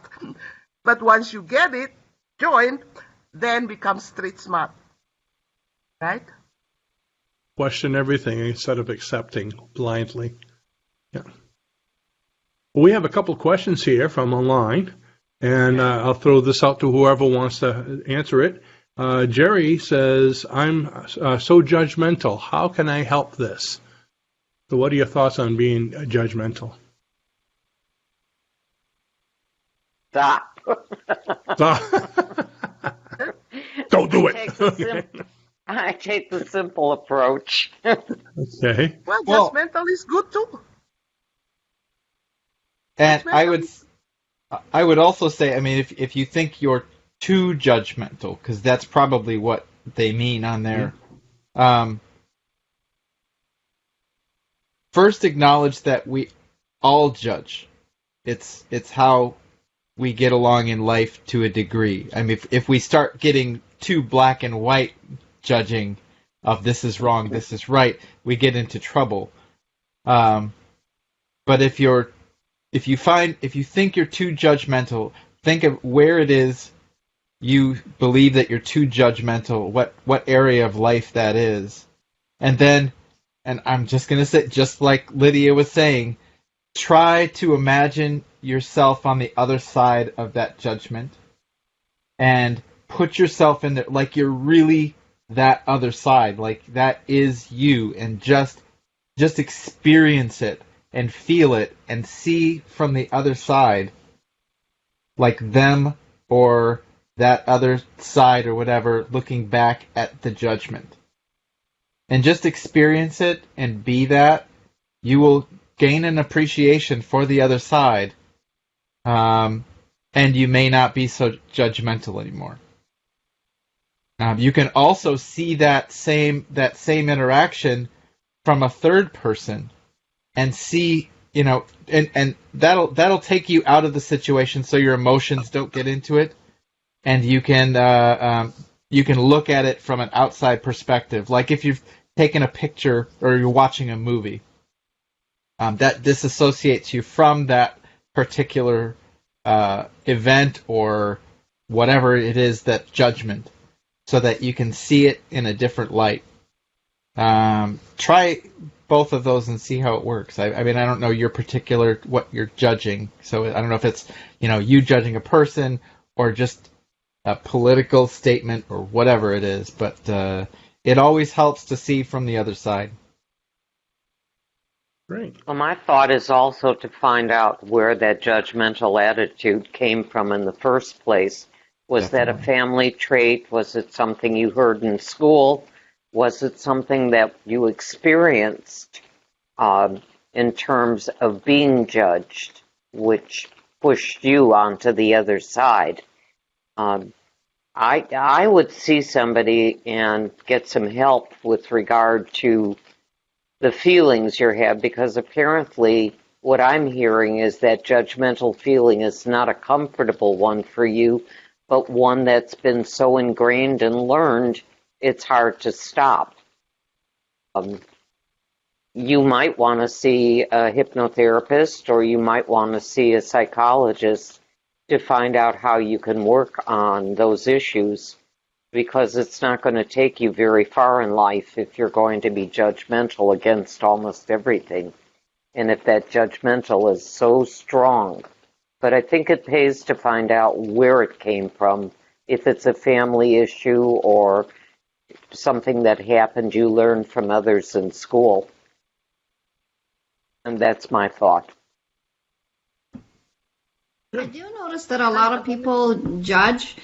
B: But once you get it, join, then become street smart. Right?
A: Question everything instead of accepting blindly. Yeah. We have a couple questions here from online. And I'll throw this out to whoever wants to answer it. Jerry says, I'm so judgmental. How can I help this? So what are your thoughts on being judgmental?
D: Stop.
A: Don't do it.
D: I take the simple approach.
A: Okay.
B: Well, judgmental is good too.
C: And I would also say, I mean, if you think you're too judgmental, because that's probably what they mean on there. First, acknowledge that we all judge. It's how we get along in life to a degree. I mean, if we start getting too black and white judging of this is wrong, this is right, we get into trouble. But if you think you're too judgmental, think of where it is you believe that you're too judgmental, what area of life that is. And then, and I'm just going to say, just like Lydia was saying, try to imagine yourself on the other side of that judgment and put yourself in there like you're really that other side, like that is you, and just experience it and feel it and see from the other side like them or that other side or whatever looking back at the judgment. And just experience it and be that you will gain an appreciation for the other side, and you may not be so judgmental anymore. You can also see that same interaction from a third person, and see, and that'll take you out of the situation, so your emotions don't get into it, and you can look at it from an outside perspective, like if you've taken a picture or you're watching a movie. That disassociates you from that particular event or whatever it is, that judgment, so that you can see it in a different light. Try both of those and see how it works. I mean, I don't know what you're judging, so I don't know if it's, you judging a person or just a political statement or whatever it is, but it always helps to see from the other side.
A: Great.
D: Well, my thought is also to find out where that judgmental attitude came from in the first place. Was that a family trait? Was it something you heard in school? Was it something that you experienced in terms of being judged, which pushed you onto the other side? I would see somebody and get some help with regard to the feelings you have, because apparently what I'm hearing is that judgmental feeling is not a comfortable one for you, but one that's been so ingrained and learned it's hard to stop. You might want to see a hypnotherapist, or you might want to see a psychologist to find out how you can work on those issues, because it's not going to take you very far in life if you're going to be judgmental against almost everything. And if that judgmental is so strong. But I think it pays to find out where it came from, if it's a family issue or something that happened you learned from others in school. And that's my thought.
E: I do notice that a lot of people judge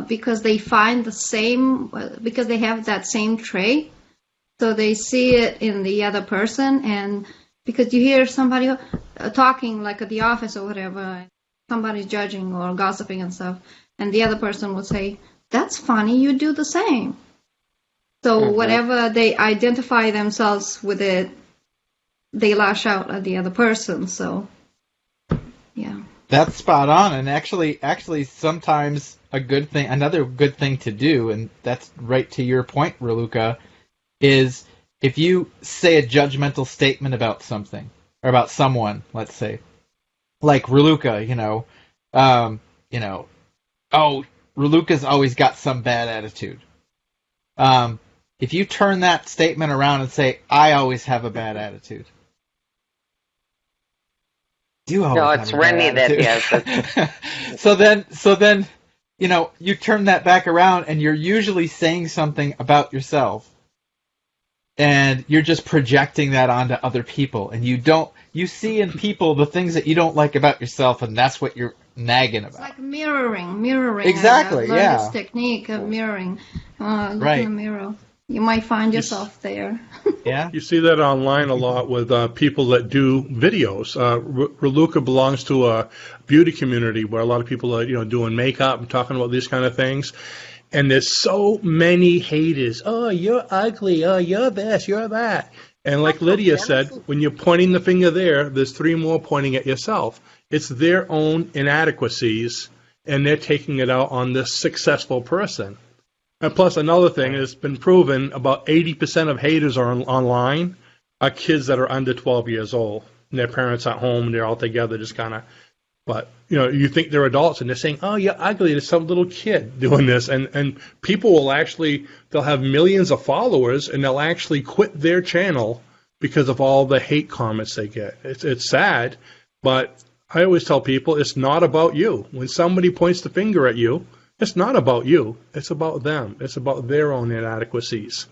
E: because they find because they have that same trait. So they see it in the other person, and because you hear somebody talking, like at the office or whatever, somebody's judging or gossiping and stuff, and the other person would say, "That's funny, you do the same." So whatever they identify themselves with it, they lash out at the other person. So, yeah.
C: That's spot on, and actually, sometimes another good thing to do, and that's right to your point, Raluca, is if you say a judgmental statement about something, or about someone, let's say, like Raluca, oh, Raluca's always got some bad attitude. If you turn that statement around and say, I always have a bad attitude.
D: No, it's Rene that has it.
C: So then, you turn that back around, and you're usually saying something about yourself, and you're just projecting that onto other people, and you see in people the things that you don't like about yourself, and that's what you're nagging about.
E: It's like mirroring.
C: Exactly,
E: I learned
C: yeah.
E: this technique of mirroring. Look
C: Right.
E: in the mirror. You might find yourself there.
C: Yeah.
A: You see that online a lot with people that do videos. Raluca belongs to a beauty community where a lot of people are, doing makeup and talking about these kind of things. And there's so many haters. Oh, you're ugly. Oh, you're this, you're that. And like Lydia said, when you're pointing the finger there's 3 more pointing at yourself. It's their own inadequacies, and they're taking it out on this successful person. And plus, another thing, it's been proven about 80% of haters online are kids that are under 12 years old. And their parents at home, and they're all together just kind of, but, you think they're adults, and they're saying, oh, you're ugly. There's some little kid doing this. And people will they'll have millions of followers, and they'll actually quit their channel because of all the hate comments they get. It's sad, but I always tell people it's not about you. When somebody points the finger at you, it's not about you. It's about them. It's about their own inadequacies.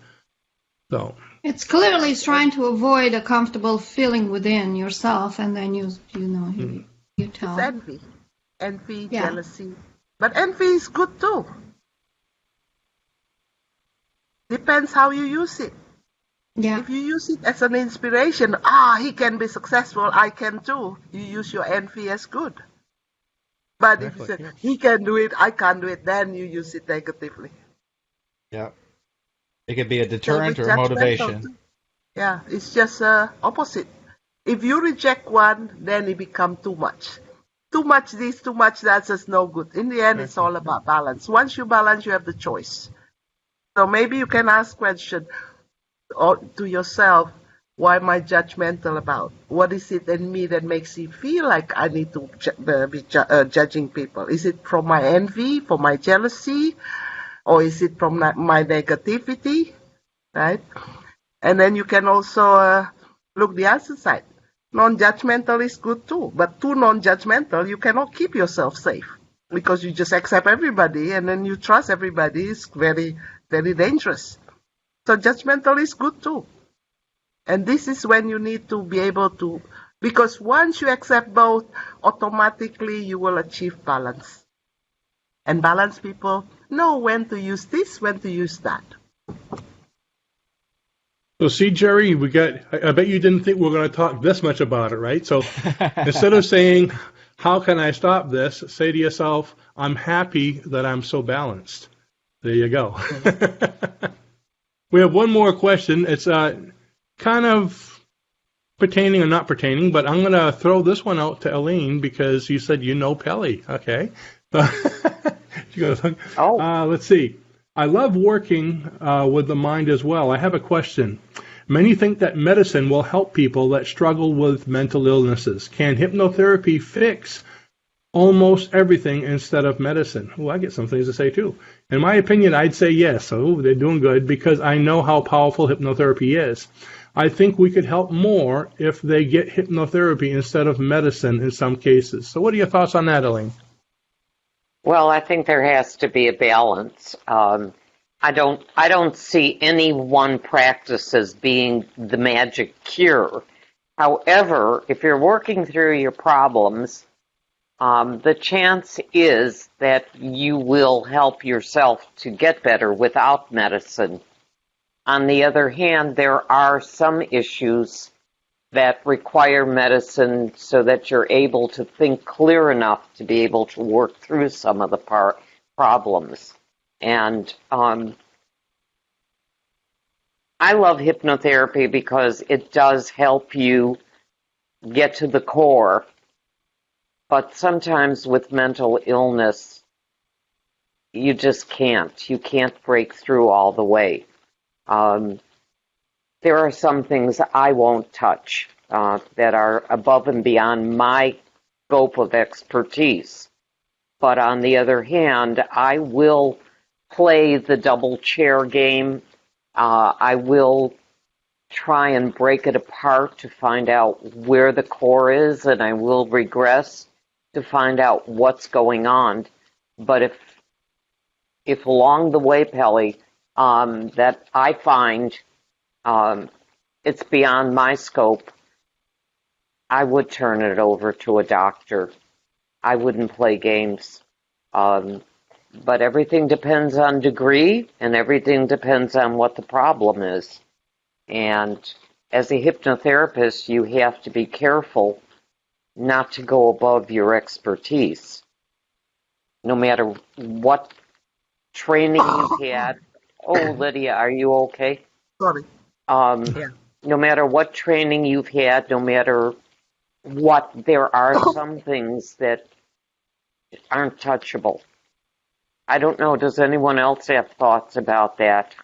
A: So
E: It's clearly trying to avoid a comfortable feeling within yourself, and then you tell.
B: It's envy, jealousy. But envy is good too. Depends how you use it.
E: Yeah.
B: If you use it as an inspiration, he can be successful, I can too. You use your envy as good. But if you say, he can do it, I can't do it, then you use it negatively.
C: Yeah. It could be a deterrent or a motivation.
B: Yeah, it's just opposite. If you reject one, then it becomes too much. Too much this, too much that's just no good. In the end, it's all about balance. Once you balance, you have the choice. So maybe you can ask question to yourself, why am I judgmental about? What is it in me that makes me feel like I need to be judging people? Is it from my envy, from my jealousy, or is it from my negativity, right? And then you can also look the other side. Non-judgmental is good too, but too non-judgmental, you cannot keep yourself safe because you just accept everybody and then you trust everybody. It's very, very dangerous. So judgmental is good too. And this is when you need to be able to, because once you accept both, automatically you will achieve balance. And balanced people know when to use this, when to use that.
A: So see, Jerry, I bet you didn't think we were going to talk this much about it, right? So instead of saying, how can I stop this, say to yourself, I'm happy that I'm so balanced. There you go. We have one more question. It's kind of pertaining or not pertaining, but I'm going to throw this one out to Elynne because you said you know Pelly. Okay. Let's see. I love working with the mind as well. I have a question. Many think that medicine will help people that struggle with mental illnesses. Can hypnotherapy fix almost everything instead of medicine? Oh, I get some things to say too. In my opinion, I'd say yes. Oh, they're doing good because I know how powerful hypnotherapy is. I think we could help more if they get hypnotherapy instead of medicine in some cases. So what are your thoughts on that, Elynne?
D: Well, I think there has to be a balance. I don't see any one practice as being the magic cure. However, if you're working through your problems, the chance is that you will help yourself to get better without medicine. On the other hand, there are some issues that require medicine so that you're able to think clear enough to be able to work through some of the problems. And I love hypnotherapy because it does help you get to the core. But sometimes with mental illness, you just can't. You can't break through all the way. There are some things I won't touch that are above and beyond my scope of expertise. But on the other hand, I will play the double chair game. I will try and break it apart to find out where the core is, and I will regress to find out what's going on. But if along the way, Pelly, that I find it's beyond my scope, I would turn it over to a doctor. I wouldn't play games. But everything depends on degree, and everything depends on what the problem is. And as a hypnotherapist, you have to be careful not to go above your expertise. No matter what training you've had. Oh, Lydia, are you okay?
B: Sorry.
D: No matter what training you've had, no matter what, there are some things that aren't touchable. I don't know. Does anyone else have thoughts about that?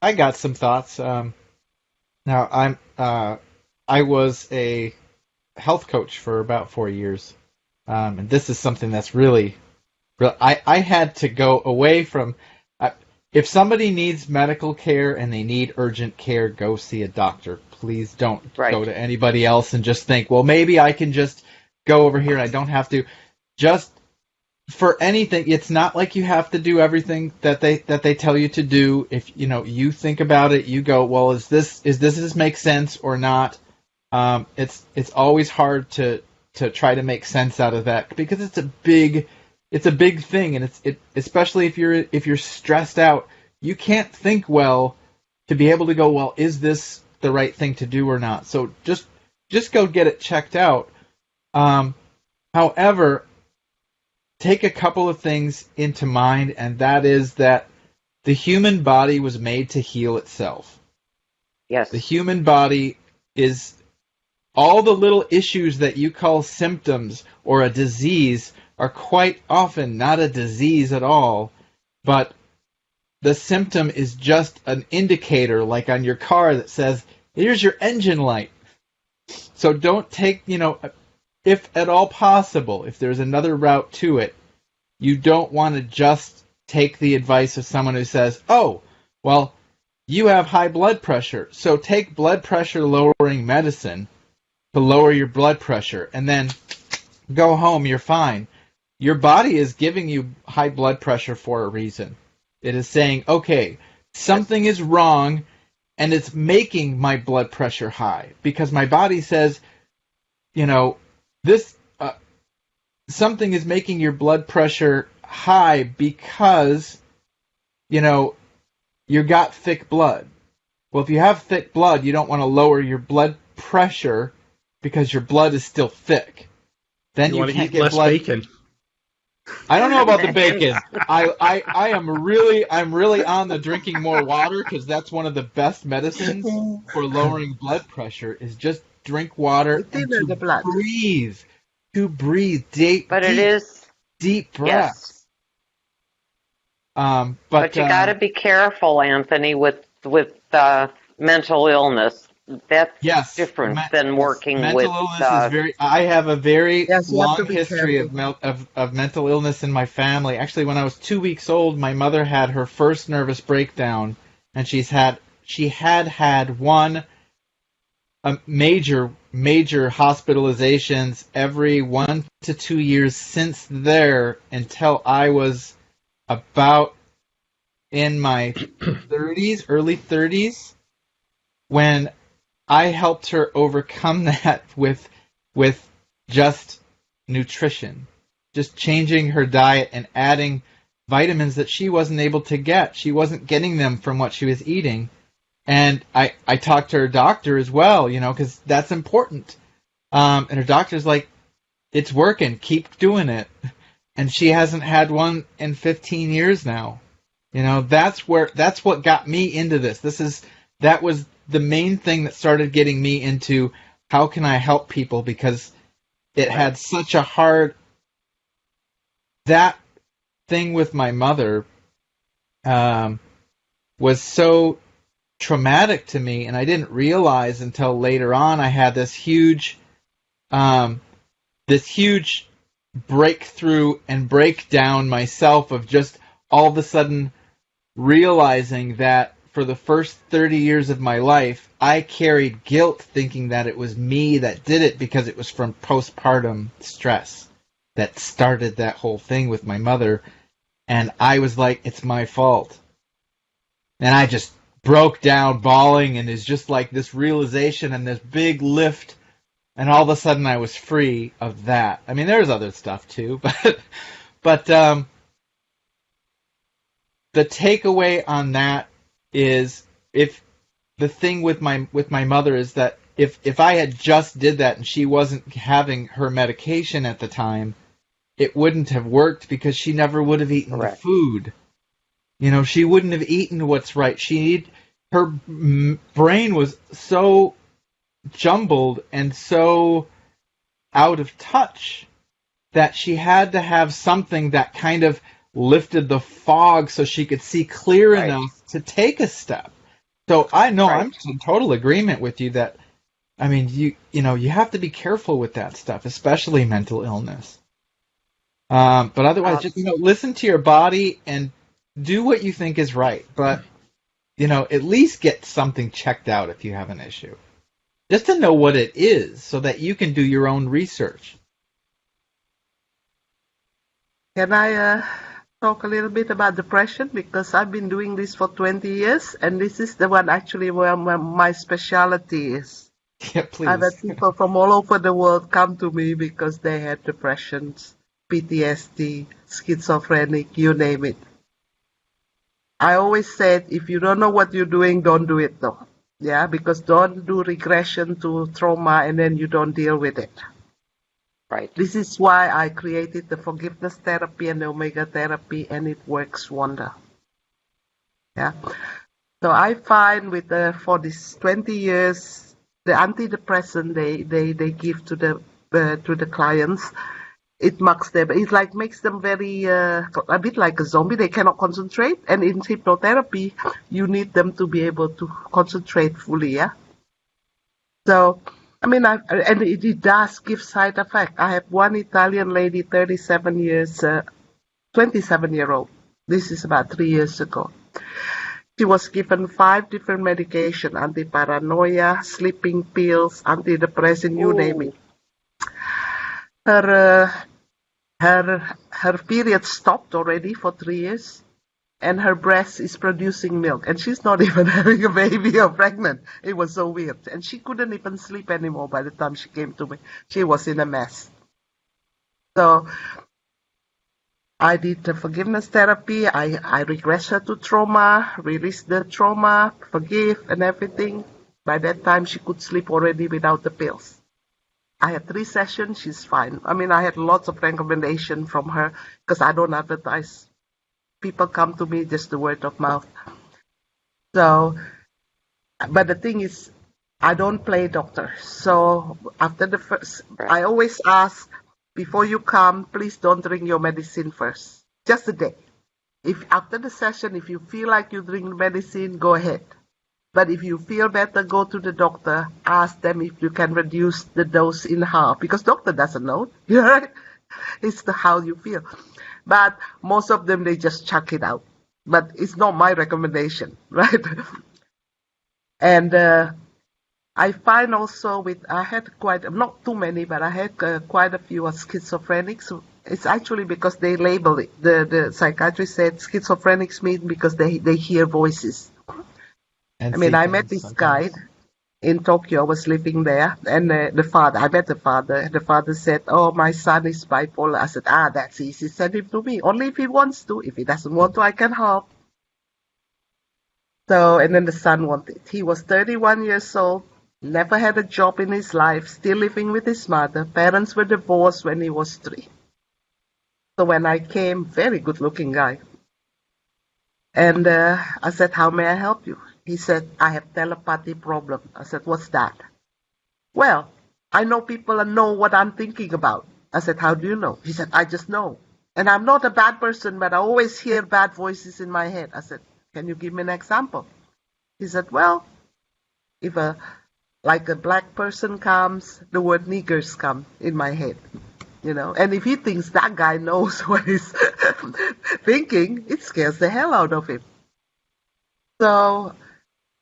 C: I got some thoughts. Now, I was a health coach for about 4 years, and this is something that's really I had to go away from. If somebody needs medical care and they need urgent care, go see a doctor. Please don't go to anybody else and just think, well, maybe I can just go over here and I don't have to. Just for anything, it's not like you have to do everything that they tell you to do. If you think about it, you go, well, does this make sense or not? It's always hard to try to make sense out of that because it's a big thing, and especially if you're stressed out, you can't think well to be able to go, well, is this the right thing to do or not? So just go get it checked out. However, take a couple of things into mind, and that is that the human body was made to heal itself.
D: Yes.
C: The human body is all the little issues that you call symptoms or a disease are quite often not a disease at all, but the symptom is just an indicator, like on your car that says, here's your engine light. So don't take, if at all possible, if there's another route to it, you don't want to just take the advice of someone who says, oh, well, you have high blood pressure, so take blood pressure lowering medicine to lower your blood pressure, and then go home, you're fine. Your body is giving you high blood pressure for a reason. It is saying, okay, something is wrong, and it's making my blood pressure high, because my body says, this something is making your blood pressure high because, you got thick blood. Well, if you have thick blood, you don't want to lower your blood pressure because your blood is still thick. Then you
A: want to
C: can't
A: eat
C: get
A: less
C: blood.
A: bacon.
C: I don't know about the bacon. I'm really on the drinking more water, because that's one of the best medicines for lowering blood pressure is just drink water and
B: the blood.
C: breathe. To breathe deep.
D: But it is
C: deep breaths.
D: yes.
C: But
D: you got to be careful, Anthony, with mental illness. That's different than working
C: mental
D: with.
C: Illness is very. I have a very long history
B: careful.
C: of mental illness in my family. Actually, when I was 2 weeks old, my mother had her first nervous breakdown, and she had one major hospitalizations every 1 to 2 years since there until I was about in my 30s, early 30s, when I helped her overcome that with just nutrition, just changing her diet and adding vitamins that she wasn't able to get. She wasn't getting them from what she was eating. And I talked to her doctor as well, because that's important. And her doctor's like, it's working, keep doing it. And she hasn't had one in 15 years now. That's what got me into this. That was the main thing that started getting me into how can I help people, because it had such a hard, that thing with my mother was so traumatic to me, and I didn't realize until later on I had this huge breakthrough and breakdown myself of just all of a sudden realizing that for the first 30 years of my life, I carried guilt thinking that it was me that did it because it was from postpartum stress that started that whole thing with my mother. And I was like, it's my fault. And I just broke down bawling, and it's just like this realization and this big lift. And all of a sudden I was free of that. I mean, there's other stuff too, but the takeaway on that is, if the thing with my mother is that if I had just did that and she wasn't having her medication at the time, it wouldn't have worked, because she never would have eaten the food. She wouldn't have eaten what's right. Her brain was so jumbled and so out of touch that she had to have something that kind of lifted the fog so she could see clear enough to take a step. So I know I'm in total agreement with you that, I mean, you have to be careful with that stuff, especially mental illness. But otherwise, just listen to your body and do what you think is right. But at least get something checked out if you have an issue, just to know what it is, so that you can do your own research.
B: Can I talk a little bit about depression? Because I've been doing this for 20 years, and this is the one actually where my specialty is.
C: Yeah, please.
B: I've had people from all over the world come to me because they had depressions, PTSD, schizophrenic, you name it. I always said, if you don't know what you're doing, don't do it though. Yeah, because don't do regression to trauma and then you don't deal with it.
D: Right.
B: This is why I created the forgiveness therapy and the omega therapy, and it works wonder. Yeah. So I find for this 20 years, the antidepressant they give to the clients, it makes them very a bit like a zombie. They cannot concentrate, and in hypnotherapy, you need them to be able to concentrate fully. Yeah. So, I mean, and it does give side effect. I have one Italian lady, 37 years, 27-year-old. This is about 3 years ago. She was given 5 different medication: anti-paranoia, sleeping pills, antidepressant, you name it. Her period stopped already for 3 years, and her breast is producing milk, and she's not even having a baby or pregnant. It was so weird, and she couldn't even sleep anymore by the time she came to me. She was in a mess. So I did the forgiveness therapy. I regressed her to trauma, released the trauma, forgive and everything. By that time, she could sleep already without the pills. I had 3 sessions. She's fine. I mean, I had lots of recommendation from her because I don't advertise. People come to me just the word of mouth. So, but the thing is, I don't play doctor. So after the first, I always ask, before you come, please don't drink your medicine first. Just a day. If after the session, if you feel like you drink medicine, go ahead. But if you feel better, go to the doctor. Ask them if you can reduce the dose in half, because doctor doesn't know. Right? It's how you feel. But most of them, they just chuck it out. But it's not my recommendation, right? And I find also I had not too many, but I had quite a few schizophrenics. It's actually because they label it. The psychiatrist said schizophrenics mean because they hear voices.
C: And
B: I mean, I met this guy in Tokyo. I was living there, and I met the father. The father said, "Oh, my son is bipolar." I said, "That's easy. Send him to me. Only if he wants to. If he doesn't want to, I can help." So, and then the son wanted. He was 31 years old, never had a job in his life, still living with his mother. Parents were divorced when he was 3. So when I came, very good-looking guy. And I said, "How may I help you?" He said, "I have telepathy problem." I said, "What's that?" "Well, I know people know what I'm thinking about." I said, "How do you know?" He said, "I just know. And I'm not a bad person, but I always hear bad voices in my head." I said, "Can you give me an example?" He said, "Well, if a black person comes, the word niggers come in my head. And if he thinks that guy knows what he's thinking, it scares the hell out of him." So,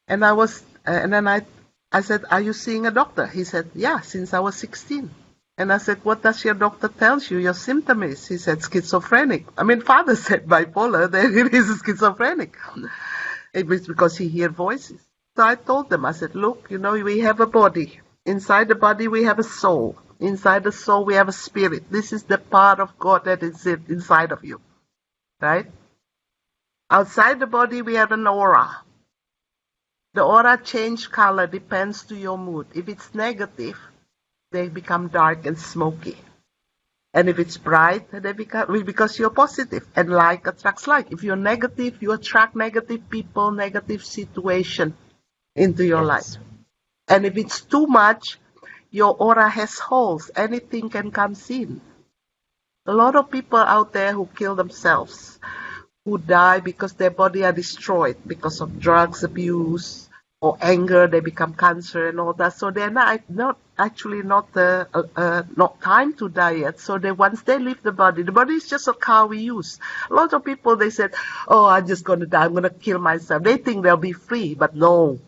B: and then I said, "Are you seeing a doctor?" He said, "Yeah, since I was 16. And I said, "What does your doctor tell you your symptom is?" He said, "Schizophrenic." I mean, father said bipolar, then it is schizophrenic. It was because he hears voices. So I told them, I said, "Look, we have a body. Inside the body, we have a soul. Inside the soul, we have a spirit. This is the part of God that is inside of you, right? Outside the body, we have an aura. The aura change color depends to your mood. If it's negative, they become dark and smoky. And if it's bright, they become, because you're positive, and like attracts like. If you're negative, you attract negative people, negative situation into your life. And if it's too much, your aura has holes. Anything can come in. A lot of people out there who kill themselves, who die because their body are destroyed because of drugs abuse or anger, they become cancer and all that. So they're not time to die yet. So once they leave the body is just a car we use. A lot of people, they said, "Oh, I'm just going to die. I'm going to kill myself." They think they'll be free, but no.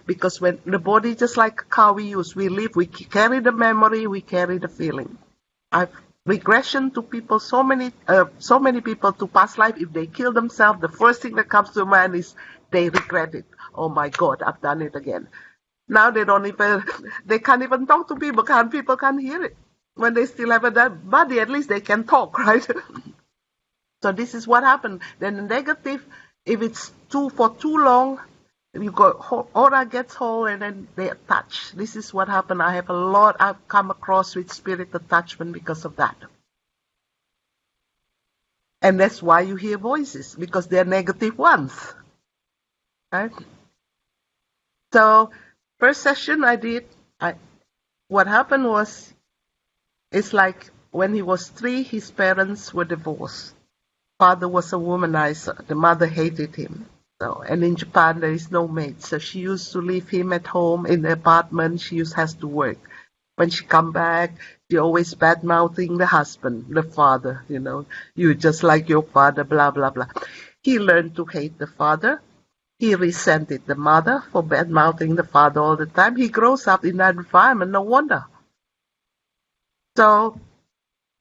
B: Because when the body, just like a car we use, we live, we carry the memory, we carry the feeling. I've regression to people, so many people to past life, if they kill themselves, the first thing that comes to mind is they regret it. "Oh my God, I've done it again." Now they can't even talk to people. People can't hear it. When they still have a body, at least they can talk, right? So this is what happened. Then the negative, If it's for too long, you go, aura gets whole and then they attach. This is what happened. I've come across with spirit attachment because of that. And that's why you hear voices, because they're negative ones. Right? So, first session I did, what happened was, it's like when he was 3, his parents were divorced. Father was a womanizer. The mother hated him. So, and in Japan, there is no maid. So she used to leave him at home in the apartment. She has to work. When she come back, she always bad-mouthing the husband, the father, you're just like your father, blah, blah, blah. He learned to hate the father. He resented the mother for bad-mouthing the father all the time. He grows up in that environment, no wonder. So,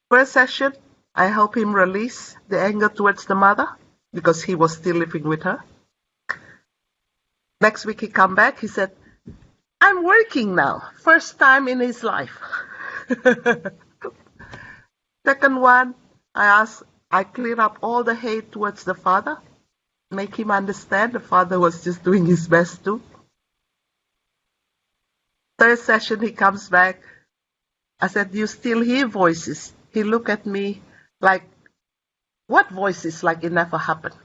B: first session, I help him release the anger towards the mother because he was still living with her. Next week he come back, he said, I'm working now. First time in his life. Second one, I clear up all the hate towards the father, make him understand the father was just doing his best too. Third session he comes back. I said, you still hear voices? He looked at me like, what voices? Like it never happened.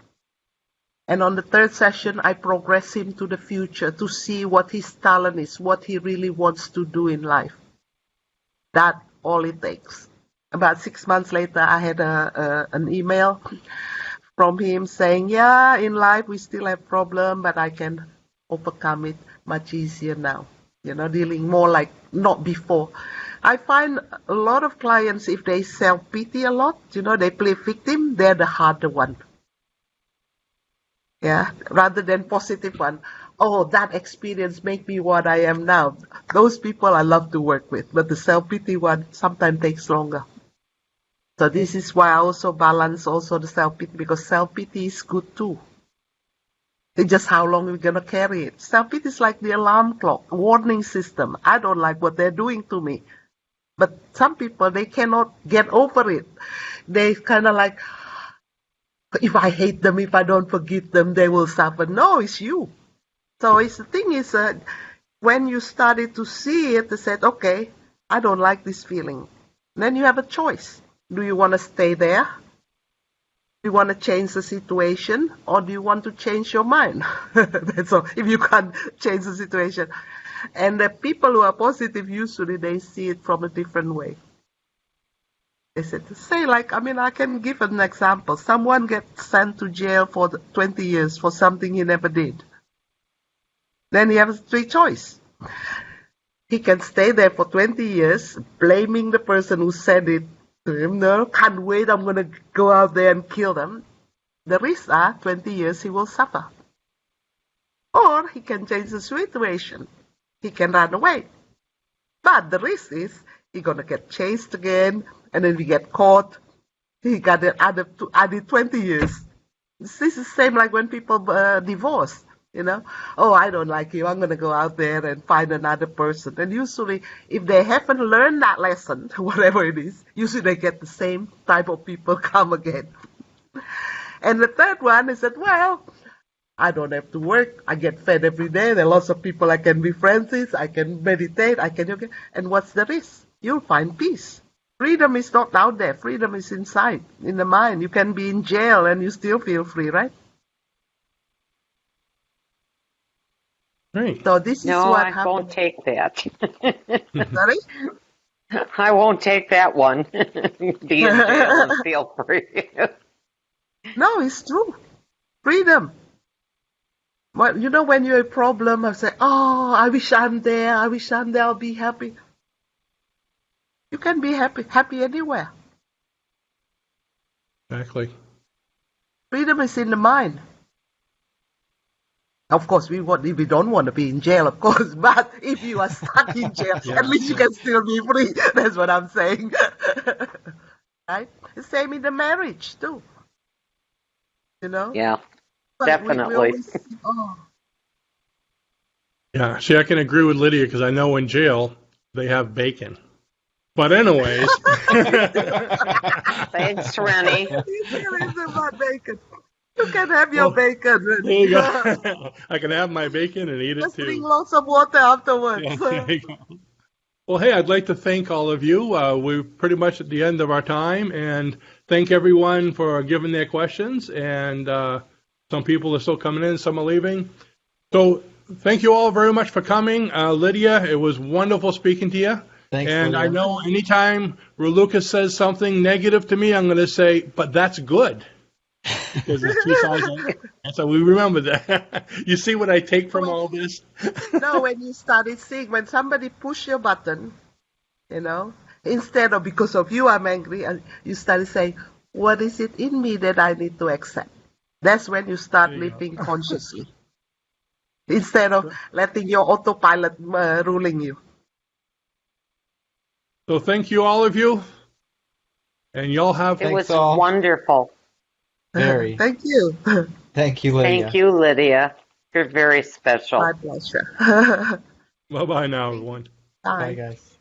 B: And on the third session, I progress him to the future to see what his talent is, what he really wants to do in life. That's all it takes. About 6 months later, I had an email from him saying, yeah, in life we still have problems, but I can overcome it much easier now. Dealing more like not before. I find a lot of clients, if they self-pity a lot, they play victim, they're the harder one. Yeah, rather than positive one. Oh, that experience made me what I am now. Those people I love to work with, but the self-pity one sometimes takes longer. So this is why I also balance also the self-pity, because self-pity is good too. It's just how long we're going to carry it. Self-pity is like the alarm clock, warning system. I don't like what they're doing to me. But some people, they cannot get over it. They kind of like, if I hate them, if I don't forgive them, they will suffer. No, it's you. So the thing is, when you started to see it, they said, okay, I don't like this feeling. Then you have a choice. Do you want to stay there? Do you want to change the situation? Or do you want to change your mind? That's all. If you can't change the situation. And the people who are positive, usually they see it from a different way. They said, I can give an example. Someone gets sent to jail for 20 years for something he never did. Then he has 3 choices. He can stay there for 20 years, blaming the person who said it to him. No, can't wait, I'm going to go out there and kill them. The risks are 20 years he will suffer. Or he can change the situation. He can run away. But the risk is he's going to get chased again, and then we get caught. He got added 20 years. This is the same like when people divorce. Oh, I don't like you. I'm going to go out there and find another person. And usually, if they haven't learned that lesson, whatever it is, usually they get the same type of people come again. And the third one is that, well, I don't have to work. I get fed every day. There are lots of people I can be friends with. I can meditate. I can yoga. And what's the risk? You'll find peace. Freedom is not out there. Freedom is inside, in the mind. You can be in jail and you still feel free, right?
A: Right.
B: So this is what happened.
D: No, I won't take that.
B: Sorry?
D: I won't take that one. Be in jail and feel free.
B: No, it's true. Freedom. Well, when you're a problem, I say, oh, I wish I'm there. I wish I'm there. I'll be happy. You can be happy anywhere.
A: Exactly.
B: Freedom is in the mind. Of course, we don't want to be in jail, of course, but if you are stuck in jail, at least you can still be free. That's what I'm saying. Right? The same in the marriage, too.
D: Yeah,
B: But
D: definitely.
B: we always, oh.
A: Yeah, see, I can agree with Lydia because I know in jail they have bacon. But anyways.
D: Thanks, Rene.
B: It's about bacon. You can have your bacon.
A: There you go. I can have my bacon and eat it
B: Just drink
A: too.
B: lots of water afterwards.
A: Yeah, there you go. Well, hey, I'd like to thank all of you. We're pretty much at the end of our time, and thank everyone for giving their questions. And some people are still coming in, some are leaving. So thank you all very much for coming. Lydia, it was wonderful speaking to you.
C: Thanks,
A: And
C: Lydia.
A: I know anytime Raluca says something negative to me, I'm going to say, but that's good. Because it's 2 sides of it. And so we remember that. You see what I take from all this?
B: No, when you started seeing, when somebody push your button, instead of because of you I'm angry, and you started saying, what is it in me that I need to accept? That's when you start living consciously. Instead of letting your autopilot ruling you.
A: So thank you, all of you. And y'all have...
D: It was
C: all.
D: wonderful.
C: Very.
B: Thank you.
C: Thank you, Lydia.
D: Thank you, Lydia. You're very special.
B: My pleasure.
A: Bye-bye now, everyone.
C: Bye, guys.